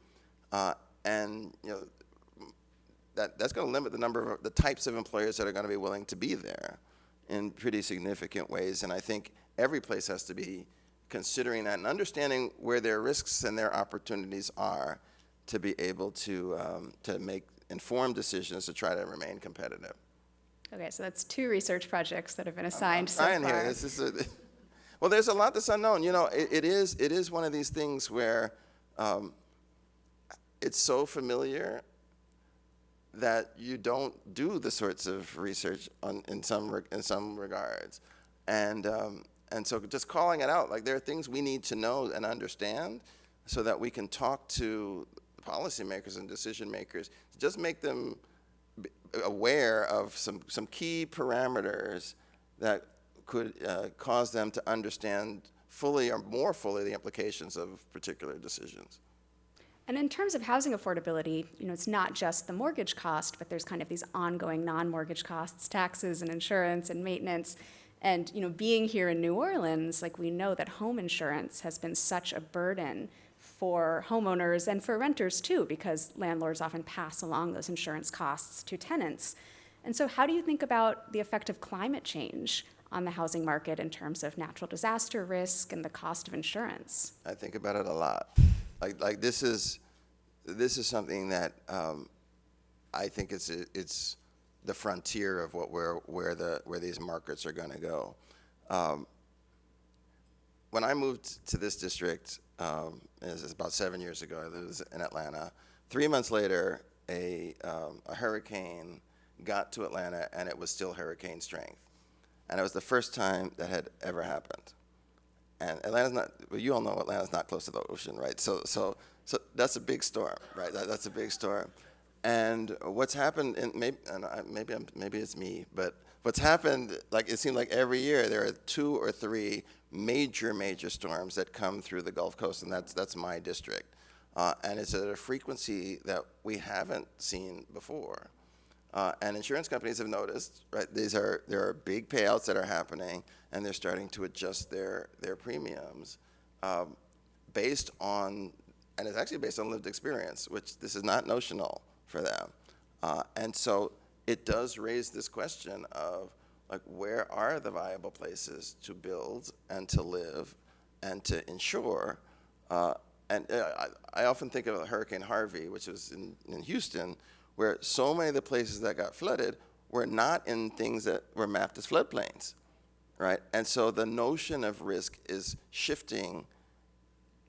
and that's going to limit the types of employers that are going to be willing to be there in pretty significant ways. And I think every place has to be considering that and understanding where their risks and their opportunities are to be able to make informed decisions to try to remain competitive. Okay, so that's 2 research projects that have been assigned so Trying far. here. This is well, there's a lot that's unknown. You know, it is one of these things where it's so familiar that you don't do the sorts of research in some regards, and so just calling it out, like there are things we need to know and understand, so that we can talk to policymakers and decision makers to just make them aware of some key parameters that could cause them to understand fully or more fully the implications of particular decisions. And in terms of housing affordability, you know, it's not just the mortgage cost, but there's kind of these ongoing non-mortgage costs, taxes and insurance and maintenance. And, you know, being here in New Orleans, like we know that home insurance has been such a burden for homeowners and for renters too, because landlords often pass along those insurance costs to tenants. And so how do you think about the effect of climate change on the housing market in terms of natural disaster risk and the cost of insurance? I think about it a lot. Like this is something that I think it's the frontier of where these markets are going to go. When I moved to this district, it was about 7 years ago. I lived in Atlanta. 3 months later, a hurricane got to Atlanta, and it was still hurricane strength. And it was the first time that had ever happened. And Atlanta's not, well, you all know Atlanta's not close to the ocean, right? So that's a big storm, right? That's a big storm. And what's happened, and maybe it's me, but what's happened, like it seemed like every year there are 2 or 3 major storms that come through the Gulf Coast, and that's my district. And it's at a frequency that we haven't seen before. And insurance companies have noticed, right? There are big payouts that are happening, and they're starting to adjust their premiums based on, and it's actually based on lived experience, which this is not notional for them. And so it does raise this question of, like, where are the viable places to build and to live and to insure? And I often think of Hurricane Harvey, which was in Houston, where so many of the places that got flooded were not in things that were mapped as floodplains, right? And so the notion of risk is shifting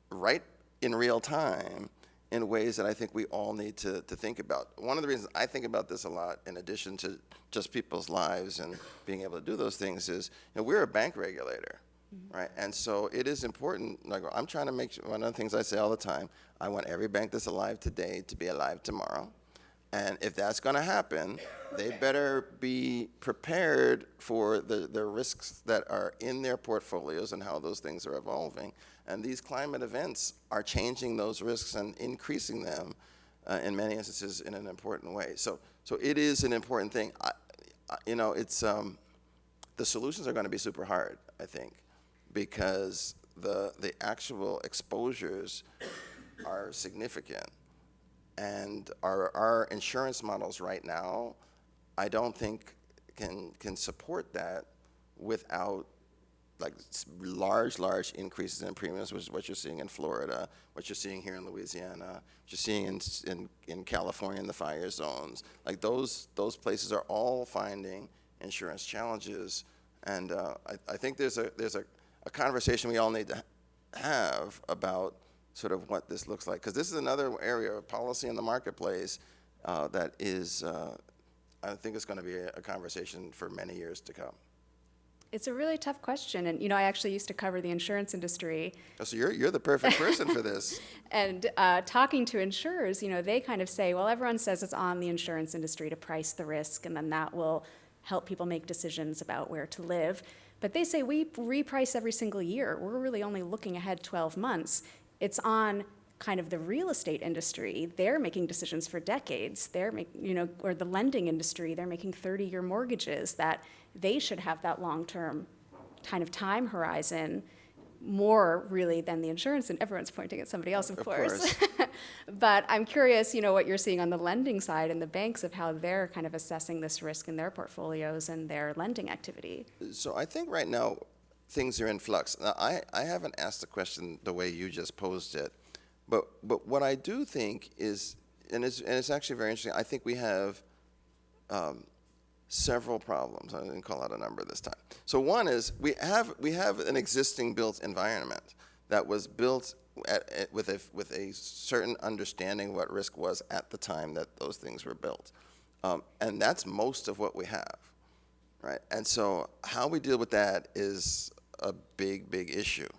right in real time in ways that I think we all need to think about. One of the reasons I think about this a lot, in addition to just people's lives and being able to do those things, is, you know, we're a bank regulator, right? And so it is important, like I'm trying to make, one of the things I say all the time, I want every bank that's alive today to be alive tomorrow. And if that's going to happen, they better be prepared for the risks that are in their portfolios and how those things are evolving. And these climate events are changing those risks and increasing them in many instances in an important way. So it is an important thing. You know, it's the solutions are going to be super hard, I think, because the actual exposures are significant. And our insurance models right now, I don't think can support that without, like, large increases in premiums, which is what you're seeing in Florida, what you're seeing here in Louisiana, what you're seeing in California in the fire zones. Like those places are all finding insurance challenges, and I think there's a conversation we all need to have about sort of what this looks like, because this is another area of policy in the marketplace that is, I think it's going to be a conversation for many years to come. It's a really tough question, and, you know, I actually used to cover the insurance industry. Oh, so you're the perfect person for this. And talking to insurers, you know, they kind of say, well, everyone says it's on the insurance industry to price the risk, and then that will help people make decisions about where to live. But they say we reprice every single year. We're really only looking ahead 12 months. It's on kind of the real estate industry. They're making decisions for decades. Or the lending industry, they're making 30-year mortgages that they should have that long-term kind of time horizon. more really than the insurance, and everyone's pointing at somebody else, of course. course. But I'm curious, what you're seeing on the lending side and the banks of how they're kind of assessing this risk in their portfolios and their lending activity. So I think right now things are in flux. Now, I haven't asked the question the way you just posed it, but what I do think is, and it's actually very interesting, I think we have several problems. I didn't call out a number this time. So one is we have an existing built environment that was built with a certain understanding of what risk was at the time that those things were built, and that's most of what we have, right? And so how we deal with that is a big issue.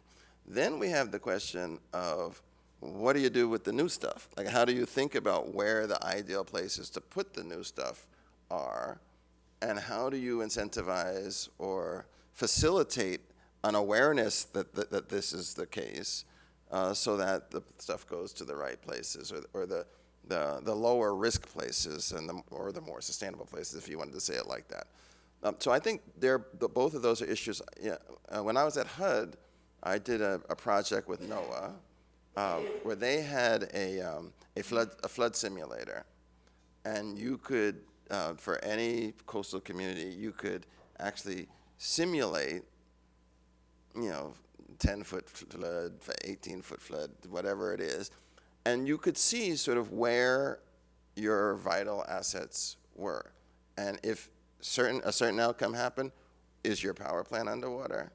Then we have the question of what do you do with the new stuff? Like, how do you think about where the ideal places to put the new stuff are? And how do you incentivize or facilitate an awareness that this is the case, so that the stuff goes to the right places, or the lower risk places or the more sustainable places, if you wanted to say it like that. So I think both of those are issues. When I was at HUD, I did a project with NOAA where they had a flood simulator, and you could, for any coastal community, you could actually simulate, 10-foot flood, 18-foot flood, whatever it is, and you could see sort of where your vital assets were. And if a certain outcome happened, is your power plant underwater?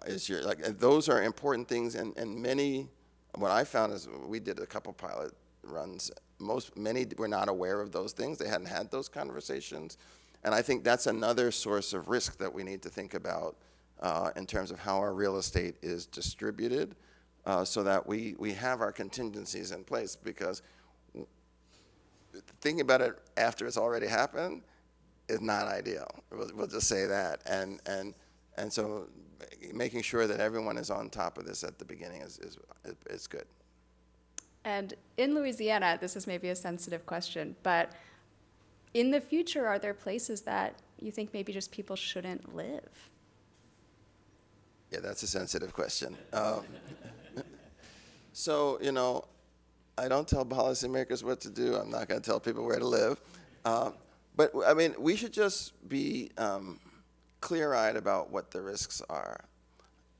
Those are important things, and many, what I found is we did a couple pilot runs. Many were not aware of those things. They hadn't had those conversations. And I think that's another source of risk that we need to think about in terms of how our real estate is distributed, so that we have our contingencies in place, because thinking about it after it's already happened is not ideal. We'll just say that. And so making sure that everyone is on top of this at the beginning is good. And in Louisiana, this is maybe a sensitive question, but in the future, are there places that you think maybe just people shouldn't live? Yeah, that's a sensitive question. So, I don't tell policymakers what to do. I'm not going to tell people where to live. But, I mean, we should just be clear-eyed about what the risks are,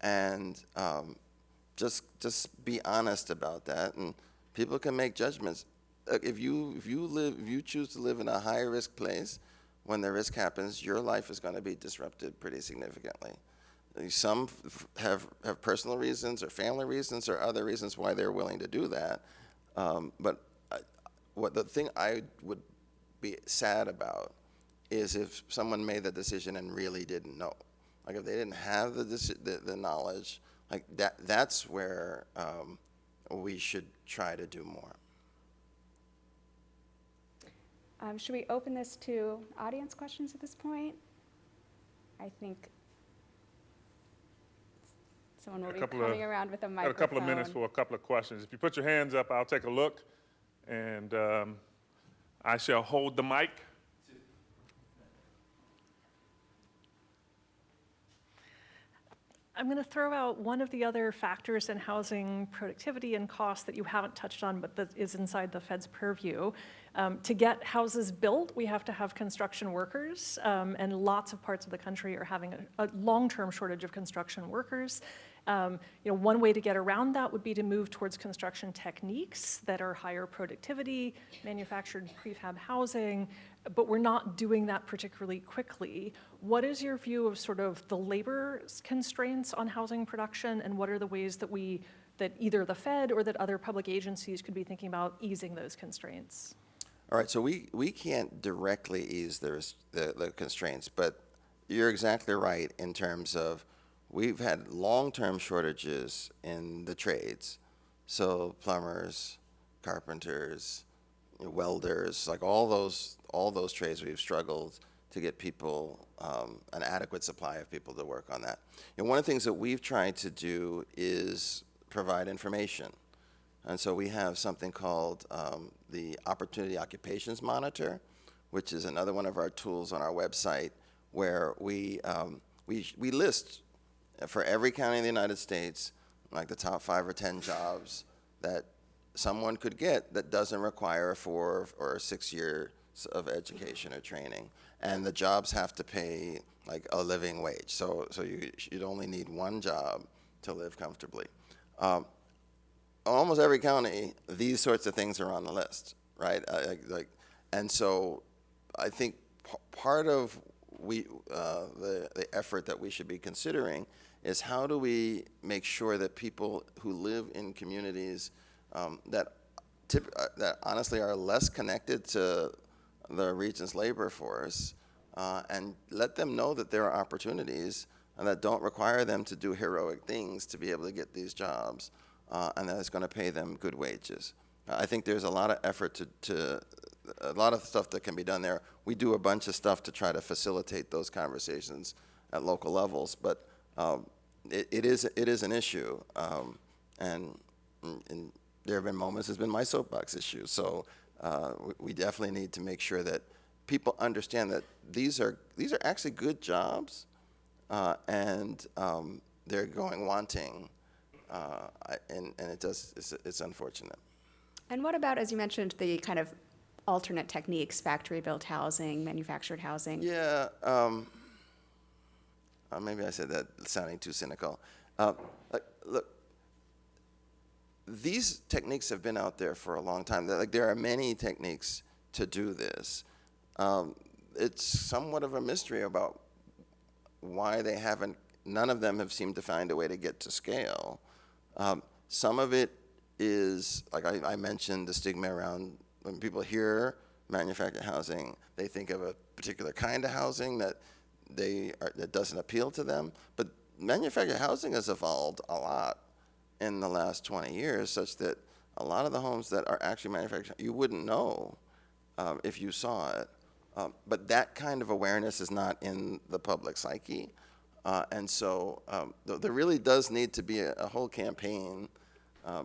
and just be honest about that. And people can make judgments. If you choose to live in a high-risk place, when the risk happens, your life is going to be disrupted pretty significantly. Some have personal reasons or family reasons or other reasons why they're willing to do that. But the thing I would be sad about is if someone made the decision and really didn't know. Like, if they didn't have the knowledge, like that's where we should try to do more. Should we open this to audience questions at this point? I think someone will be coming around with a microphone. Got a couple of minutes for a couple of questions. If you put your hands up, I'll take a look, and I shall hold the mic. I'm going to throw out one of the other factors in housing productivity and cost that you haven't touched on, but that is inside the Fed's purview. To get houses built, we have to have construction workers, and lots of parts of the country are having a long-term shortage of construction workers. One way to get around that would be to move towards construction techniques that are higher productivity, manufactured prefab housing, but we're not doing that particularly quickly. What is your view of sort of the labor constraints on housing production, and what are the ways that either the Fed or that other public agencies could be thinking about easing those constraints? All right, so we can't directly ease the constraints, but you're exactly right in terms of we've had long-term shortages in the trades. So plumbers, carpenters, welders, like all those trades, we've struggled to get people, an adequate supply of people to work on that. And one of the things that we've tried to do is provide information. And so we have something called the Opportunity Occupations Monitor, which is another one of our tools on our website, where we list for every county in the United States, like the top 5 or 10 jobs that someone could get that doesn't require 4 or 6 years of education or training, and the jobs have to pay like a living wage. So you'd only need one job to live comfortably. Almost every county, these sorts of things are on the list, right? And so I think part of the effort that we should be considering is how do we make sure that people who live in communities that honestly are less connected to the region's labor force, and let them know that there are opportunities that don't require them to do heroic things to be able to get these jobs, and that it's going to pay them good wages. I think there's a lot of effort to a lot of stuff that can be done there. We do a bunch of stuff to try to facilitate those conversations at local levels, but it is an issue, and there have been moments. It's been my soapbox issue. So we definitely need to make sure that people understand that these are actually good jobs, and they're going wanting, and it's unfortunate. And what about, as you mentioned, the kind of alternate techniques, factory-built housing, manufactured housing? Yeah, maybe I said that sounding too cynical. Look, these techniques have been out there for a long time. There are many techniques to do this. It's somewhat of a mystery about why none of them have seemed to find a way to get to scale. Some of it is, like I mentioned, the stigma around when people hear manufactured housing, they think of a particular kind of housing that doesn't appeal to them. But manufactured housing has evolved a lot in the last 20 years, such that a lot of the homes that are actually manufactured, you wouldn't know if you saw it. But that kind of awareness is not in the public psyche. And so there really does need to be a whole campaign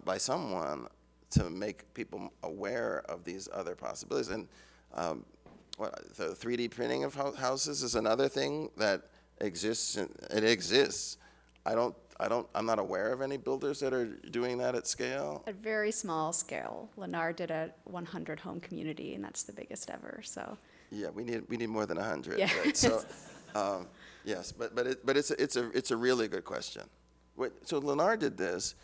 by someone to make people aware of these other possibilities. And the 3D printing of houses is another thing that exists. It exists. I'm not aware of any builders that are doing that at scale. At very small scale. Lennar did a 100 home community, and that's the biggest ever. So. Yeah, we need more than 100. Yeah. Right? So, yes, but it's a really good question. So Lennar did this.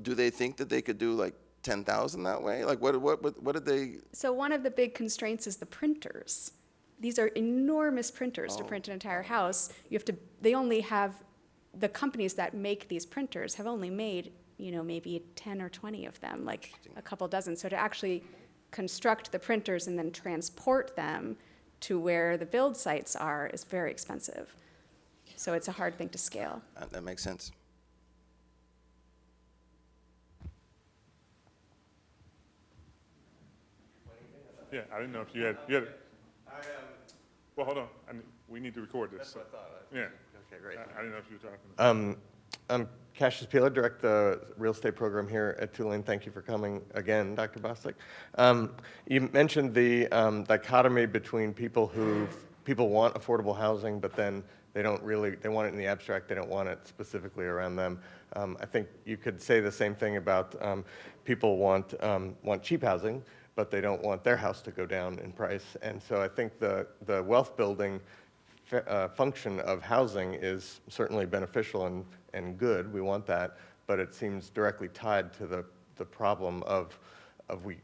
Do they think that they could do like 10,000 that way? Like what did they? So one of the big constraints is the printers. These are enormous printers to print an entire house. They only have, the companies that make these printers have only made, maybe 10 or 20 of them, like a couple dozen. So to actually construct the printers and then transport them to where the build sites are is very expensive. So it's a hard thing to scale. That makes sense. Yeah, I didn't know if you had. Well, hold on. We need to record this. That's what I thought. Yeah. Okay, great. I didn't know if you were talking. I'm Cassius Peeler, direct the real estate program here at Tulane. Thank you for coming again, Dr. Bostic. You mentioned the dichotomy between people want affordable housing, but then they want it in the abstract, they don't want it specifically around them. I think you could say the same thing about people want cheap housing, but they don't want their house to go down in price. And so I think the wealth building function of housing is certainly beneficial and good. We want that, but it seems directly tied to the problem of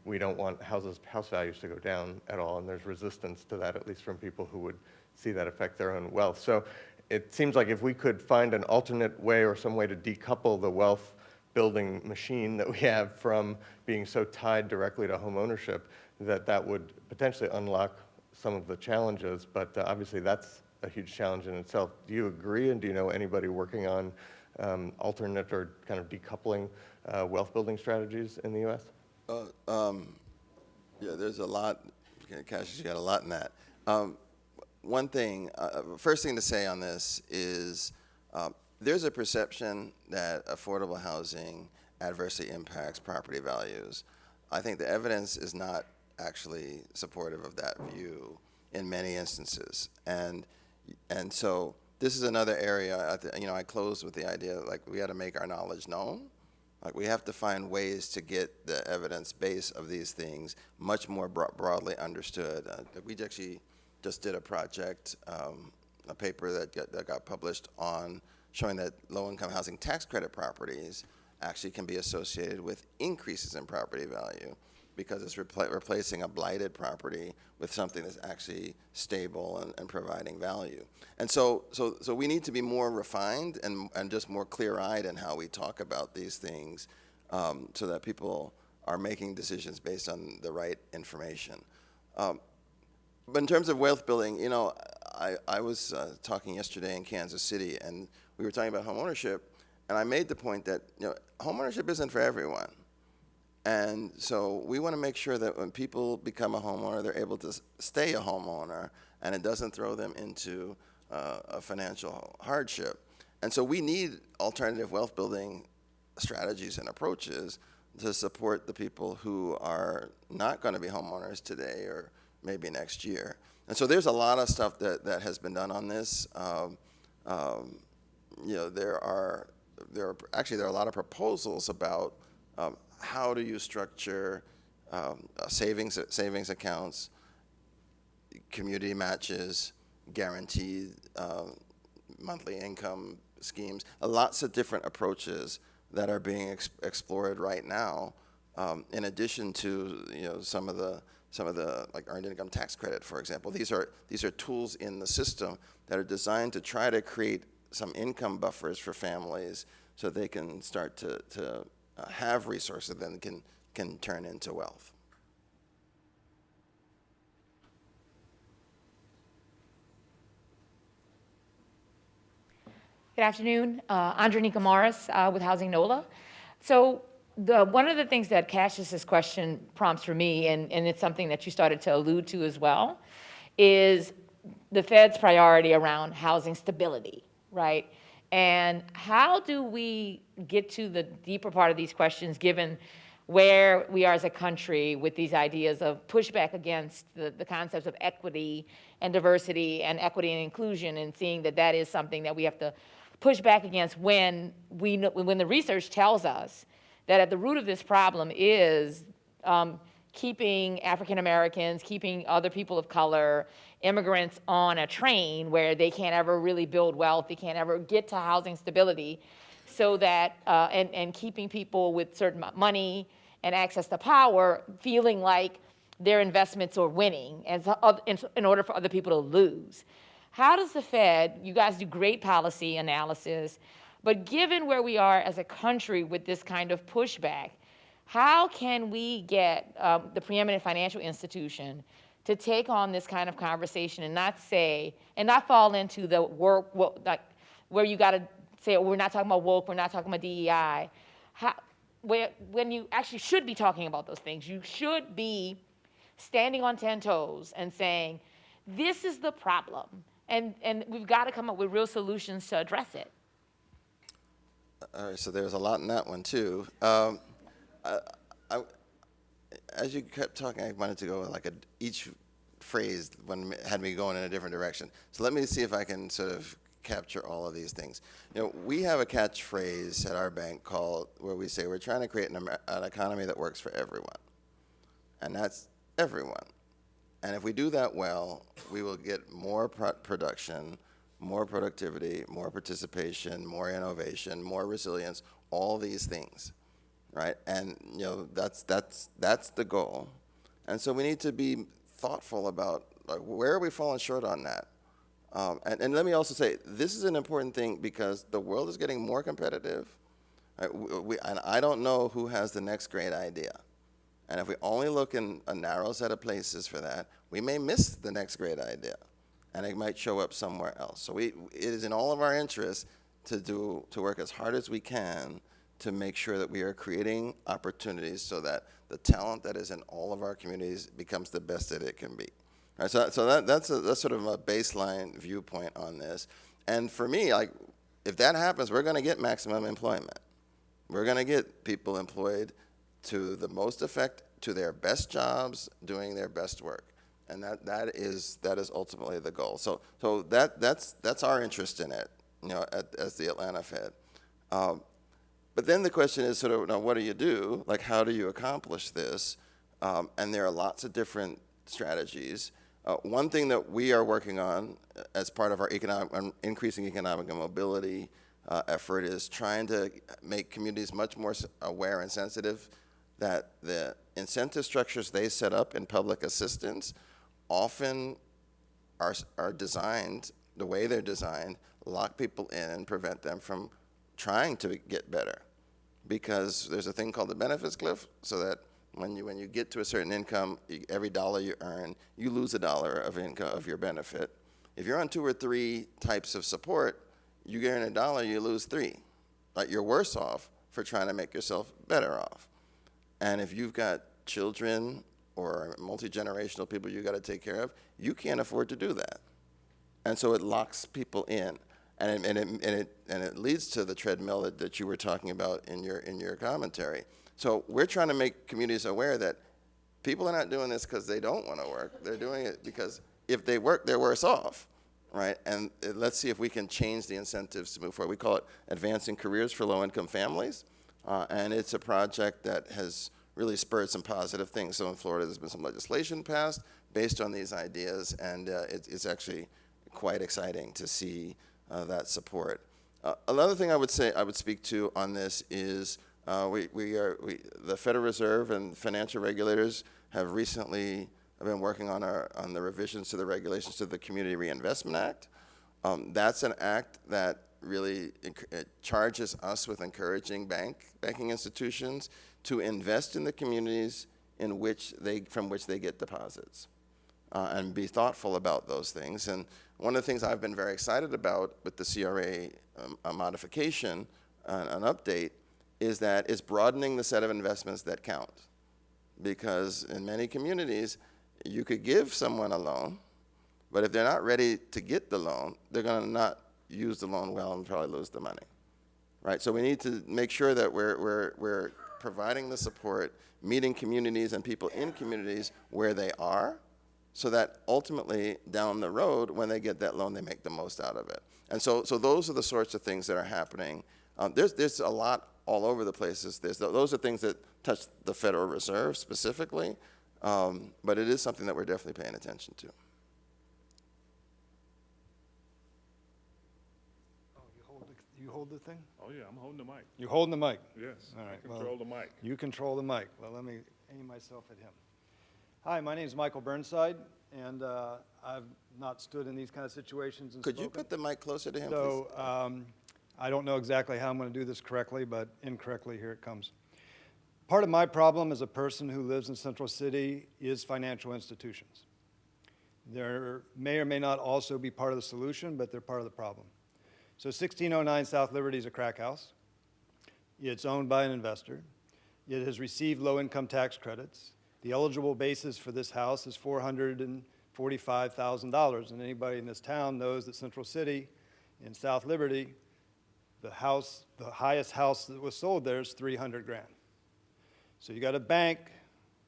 we don't want house values to go down at all, and there's resistance to that, at least from people who would see that affect their own wealth. So it seems like if we could find an alternate way or some way to decouple the wealth building machine that we have from being so tied directly to home ownership, that would potentially unlock some of the challenges, but obviously that's a huge challenge in itself. Do you agree, and do you know anybody working on alternate or kind of decoupling wealth building strategies in the U.S.? Yeah, there's a lot. Cassius, you got a lot in that. One thing, first thing to say on this is there's a perception that affordable housing adversely impacts property values. I think the evidence is not actually supportive of that view in many instances. And so this is another area, I close with the idea, like, we got to make our knowledge known. Like, we have to find ways to get the evidence base of these things much more broadly understood. We actually just did a project, a paper that got published on showing that low-income housing tax credit properties actually can be associated with increases in property value because it's replacing a blighted property with something that's actually stable and providing value. And so we need to be more refined and just more clear-eyed in how we talk about these things, so that people are making decisions based on the right information. But in terms of wealth building, I was talking yesterday in Kansas City, and we were talking about homeownership, and I made the point that homeownership isn't for everyone. And so we want to make sure that when people become a homeowner, they're able to stay a homeowner, and it doesn't throw them into a financial hardship. And so we need alternative wealth building strategies and approaches to support the people who are not going to be homeowners today or maybe next year. And so there's a lot of stuff that has been done on this. There are a lot of proposals about how do you structure savings accounts, community matches, guaranteed monthly income schemes, lots of different approaches that are being explored right now, in addition to some of the like earned income tax credit, for example. These are tools in the system that are designed to try to create some income buffers for families so they can start to have resources that can turn into wealth. Good afternoon, Andronika Morris with Housing NOLA. So one of the things that Cassius's question prompts for me, and it's something that you started to allude to as well, is the Fed's priority around housing stability, right? And how do we get to the deeper part of these questions given where we are as a country with these ideas of pushback against the concepts of equity and diversity and equity and inclusion, and seeing that that is something that we have to push back against when the research tells us that at the root of this problem is keeping African Americans, keeping other people of color, immigrants on a train where they can't ever really build wealth, they can't ever get to housing stability, so that, and keeping people with certain money and access to power feeling like their investments are winning in order for other people to lose. How does the Fed, you guys do great policy analysis, but given where we are as a country with this kind of pushback, how can we get the preeminent financial institution to take on this kind of conversation and not fall into the work, like where you got to say, oh, we're not talking about woke, we're not talking about DEI. When you actually should be talking about those things, you should be standing on 10 toes and saying, this is the problem, and we've got to come up with real solutions to address it. All right, so there's a lot in that one too. As you kept talking, I wanted to go like each phrase had me going in a different direction. So let me see if I can sort of capture all of these things. We have a catchphrase at our bank where we say we're trying to create an economy that works for everyone, and that's everyone. And if we do that well, we will get more production, more productivity, more participation, more innovation, more resilience, all these things, right? And that's the goal. And so we need to be thoughtful about where are we falling short on that. And let me also say, this is an important thing because the world is getting more competitive, right? And I don't know who has the next great idea. And if we only look in a narrow set of places for that, we may miss the next great idea, and it might show up somewhere else. So it is in all of our interests to work as hard as we can to make sure that we are creating opportunities so that the talent that is in all of our communities becomes the best that it can be. All right, so that's sort of a baseline viewpoint on this. And for me, if that happens, we're going to get maximum employment. We're going to get people employed to the most effect, to their best jobs, doing their best work. And that is ultimately the goal. So that's our interest in it, as the Atlanta Fed. But then the question is sort of, now what do you do? Like, how do you accomplish this? And there are lots of different strategies. One thing that we are working on as part of our increasing economic and mobility effort is trying to make communities much more aware and sensitive that the incentive structures they set up in public assistance often are designed, the way they're designed, lock people in and prevent them from trying to get better. Because there's a thing called the benefits cliff, so that when you get to a certain income, every dollar you earn, you lose $1 of income of your benefit. If you're on 2 or 3 types of support, you earn $1, you lose 3. Like, you're worse off for trying to make yourself better off. And if you've got children or multi-generational people you got to take care of, you can't afford to do that. And so it locks people in. And it leads to the treadmill that you were talking about in your commentary. So we're trying to make communities aware that people are not doing this because they don't want to work. They're doing it because if they work, they're worse off, right? And let's see if we can change the incentives to move forward. We call it Advancing Careers for Low-Income Families, and it's a project that has really spurred some positive things. So in Florida, there's been some legislation passed based on these ideas, and it's actually quite exciting to see that support. Another thing I would speak to on this is the Federal Reserve and financial regulators have recently been working on the revisions to the regulations to the Community Reinvestment Act. That's an act that really charges us with encouraging banking institutions to invest in the communities from which they get deposits, and be thoughtful about those things. And one of the things I've been very excited about with the CRA modification, an update, is that it's broadening the set of investments that count. Because in many communities, you could give someone a loan, but if they're not ready to get the loan, they're going to not use the loan well and probably lose the money, right? So we need to make sure that we're providing the support, meeting communities and people in communities where they are, so that ultimately down the road, when they get that loan, they make the most out of it. And so those are the sorts of things that are happening. There's a lot all over the places. Those are things that touch the Federal Reserve specifically, but it is something that we're definitely paying attention to. Oh, you hold the thing? Oh, yeah, I'm holding the mic. You're holding the mic? Yes, All right, I control the mic. You control the mic. Well, let me aim myself at him. Hi, my name is Michael Burnside, and I've not stood in these kind of situations and Could you spoken. put the mic closer to him, please? So I don't know exactly how I'm going to do this correctly, but incorrectly, here it comes. Part of my problem as a person who lives in Central City is financial institutions. There may or may not also be part of the solution, but they're part of the problem. So 1609 South Liberty is a crack house. It's owned by an investor. It has received low-income tax credits. The eligible basis for this house is $445,000, and anybody in this town knows that Central City in South Liberty, the highest house that was sold there is $300,000. So you got a bank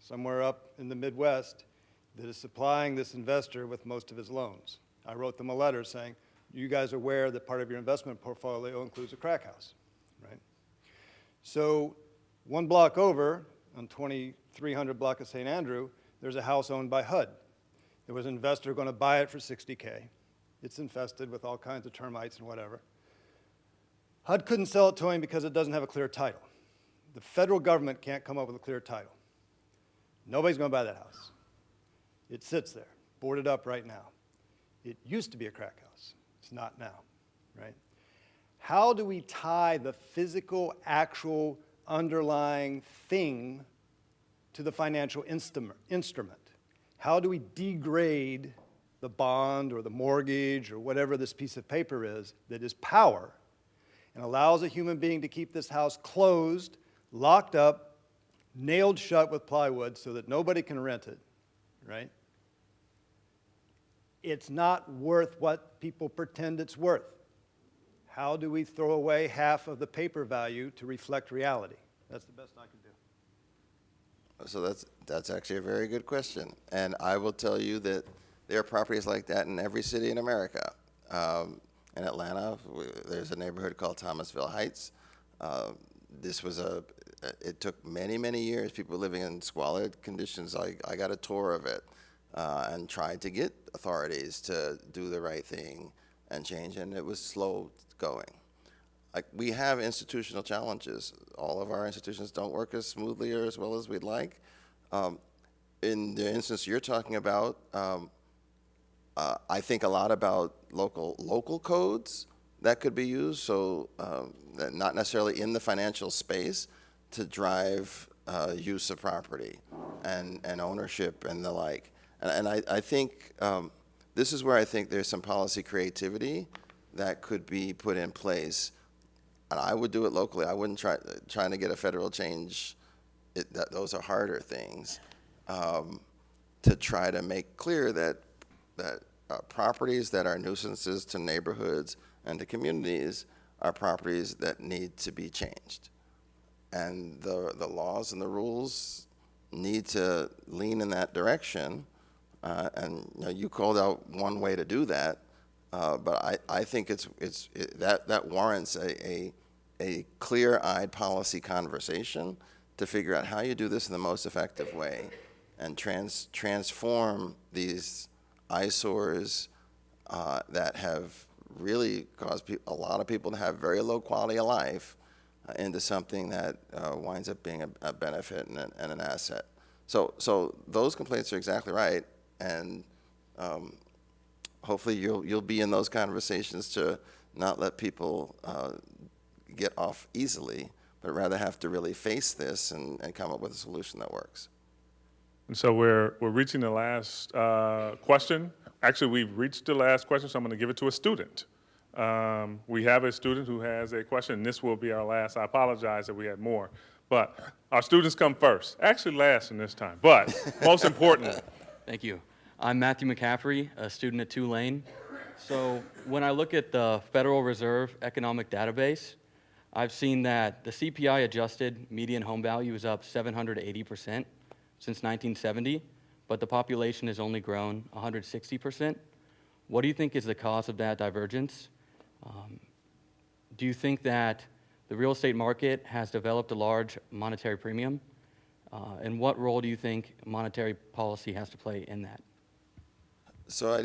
somewhere up in the Midwest that is supplying this investor with most of his loans. I wrote them a letter saying, you guys are aware that part of your investment portfolio includes a crack house, right? So one block over, on 2300 block of St. Andrew, there's a house owned by HUD. There was an investor going to buy it for $60K. It's infested with all kinds of termites and whatever. HUD couldn't sell it to him because it doesn't have a clear title. The federal government can't come up with a clear title. Nobody's going to buy that house. It sits there, boarded up right now. It used to be a crack house. It's not now, right? How do we tie the physical, actual, underlying thing to the financial instrument? How do we degrade the bond or the mortgage or whatever this piece of paper is that is power and allows a human being to keep this house closed, locked up, nailed shut with plywood so that nobody can rent it, right? It's not worth what people pretend it's worth. How do we throw away half of the paper value to reflect reality? That's the best I can do. So That's actually a very good question. And I will tell you that there are properties like that in every city in America. In Atlanta, there's a neighborhood called Thomasville Heights. It took many, many years, people living in squalid conditions. I got a tour of it and tried to get authorities to do the right thing and change, and it was slow going. Like, we have institutional challenges. All of our institutions don't work as smoothly or as well as we'd like. In the instance you're talking about, I think a lot about local codes that could be used, so that not necessarily in the financial space, to drive use of property and ownership and the like. And I think this is where I think there's some policy creativity that could be put in place. And I would do it locally. I wouldn't trying to get a federal change. Those are harder things to try to make clear that properties that are nuisances to neighborhoods and to communities are properties that need to be changed. And the laws and the rules need to lean in that direction. And you called out one way to do that, but I think that warrants a clear-eyed policy conversation to figure out how you do this in the most effective way and transform these eyesores that have really caused a lot of people to have very low quality of life into something that winds up being a benefit and an asset. So those complaints are exactly right, and hopefully you'll be in those conversations to not let people get off easily, but rather have to really face this and come up with a solution that works. And so we're reaching the last question. Actually, we've reached the last question, so I'm going to give it to a student. We have a student who has a question, and this will be our last. I apologize that we had more, but our students come first. Actually last in this time, but most important. Thank you. I'm Matthew McCaffrey, a student at Tulane. So when I look at the Federal Reserve Economic Database, I've seen that the CPI adjusted median home value is up 780% since 1970, but the population has only grown 160%. What do you think is the cause of that divergence? Do you think that the real estate market has developed a large monetary premium? And what role do you think monetary policy has to play in that? So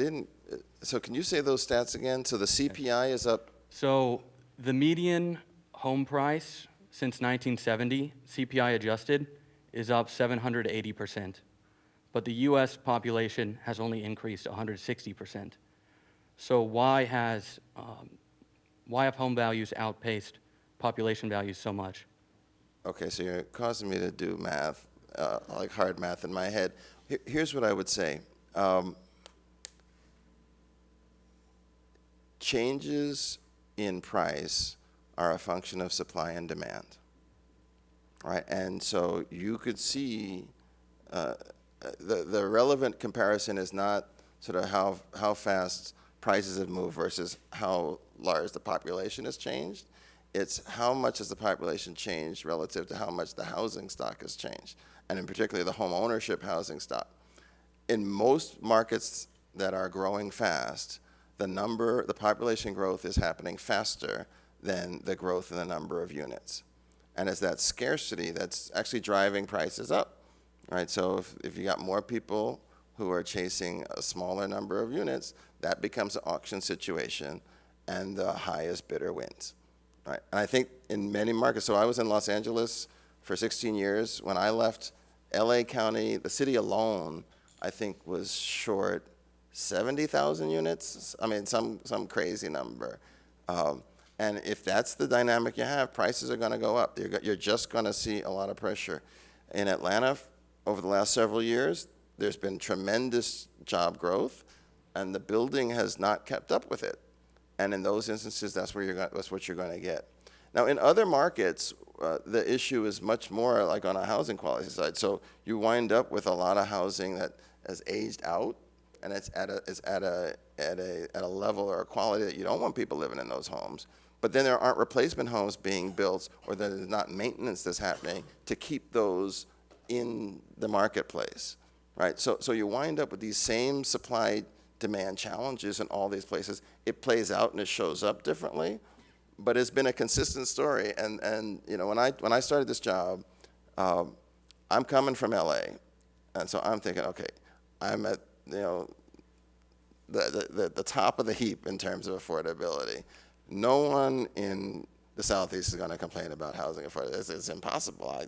can you say those stats again? So the CPI is up? So the median home price since 1970, CPI adjusted, is up 780%. But the US population has only increased 160%. So why have home values outpaced population values so much? Okay, so you're causing me to do math, like hard math in my head. Here's what I would say. Changes in price are a function of supply and demand, right? And so you could see the relevant comparison is not sort of how fast prices have moved versus how large the population has changed. It's how much has the population changed relative to how much the housing stock has changed, and in particular the home ownership housing stock. In most markets that are growing fast, the population growth is happening faster than the growth in the number of units. And it's that scarcity that's actually driving prices up, right? So if you got more people who are chasing a smaller number of units, that becomes an auction situation, and the highest bidder wins, right? And I think in many markets, so I was in Los Angeles for 16 years. When I left, LA County, the city alone, I think was short 70,000 units. I mean, some crazy number. And if that's the dynamic you have, prices are going to go up. You're just going to see a lot of pressure. In Atlanta, over the last several years, there's been tremendous job growth, and the building has not kept up with it. And in those instances, that's what you're going to get. Now, in other markets, the issue is much more like on a housing quality side. So you wind up with a lot of housing that has aged out, and it's at a level or a quality that you don't want people living in those homes. But then there aren't replacement homes being built, or there's not maintenance that's happening to keep those in the marketplace, right? So you wind up with these same supply-demand challenges in all these places. It plays out and it shows up differently, but it's been a consistent story. And you know, when I started this job, I'm coming from LA, and so I'm thinking, okay, I'm at, you know, the top of the heap in terms of affordability. No one in the Southeast is going to complain about housing affordability. It's impossible.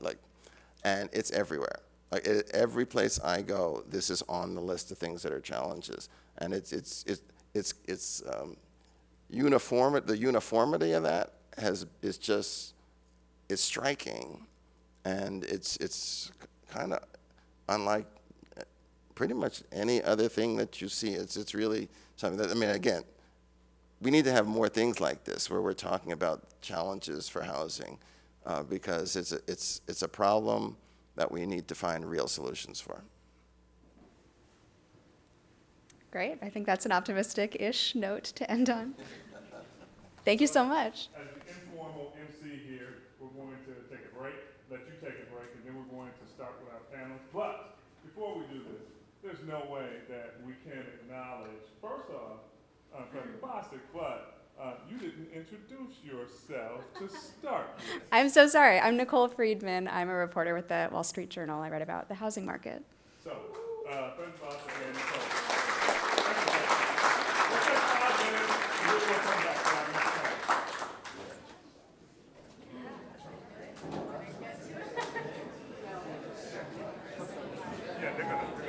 And it's everywhere. Like every place I go, this is on the list of things that are challenges, and it's uniform. The uniformity of that is striking, and it's kind of unlike pretty much any other thing that you see. It's really something that, I mean, again, we need to have more things like this where we're talking about challenges for housing, because it's a problem that we need to find real solutions for. Great. I think that's an optimistic-ish note to end on. Thank you so much. As the informal MC here, we're going to take a break, let you take a break, and then we're going to start with our panels. But before we do this, there's no way that we can acknowledge, first off, President Bostic, but you didn't introduce yourself to start with. I'm so sorry. I'm Nicole Friedman. I'm a reporter with the Wall Street Journal. I write about the housing market. So, President Bostic and Nicole. Let's take 5 minutes, and then we'll come back to our next panel. Yeah, they're gonna.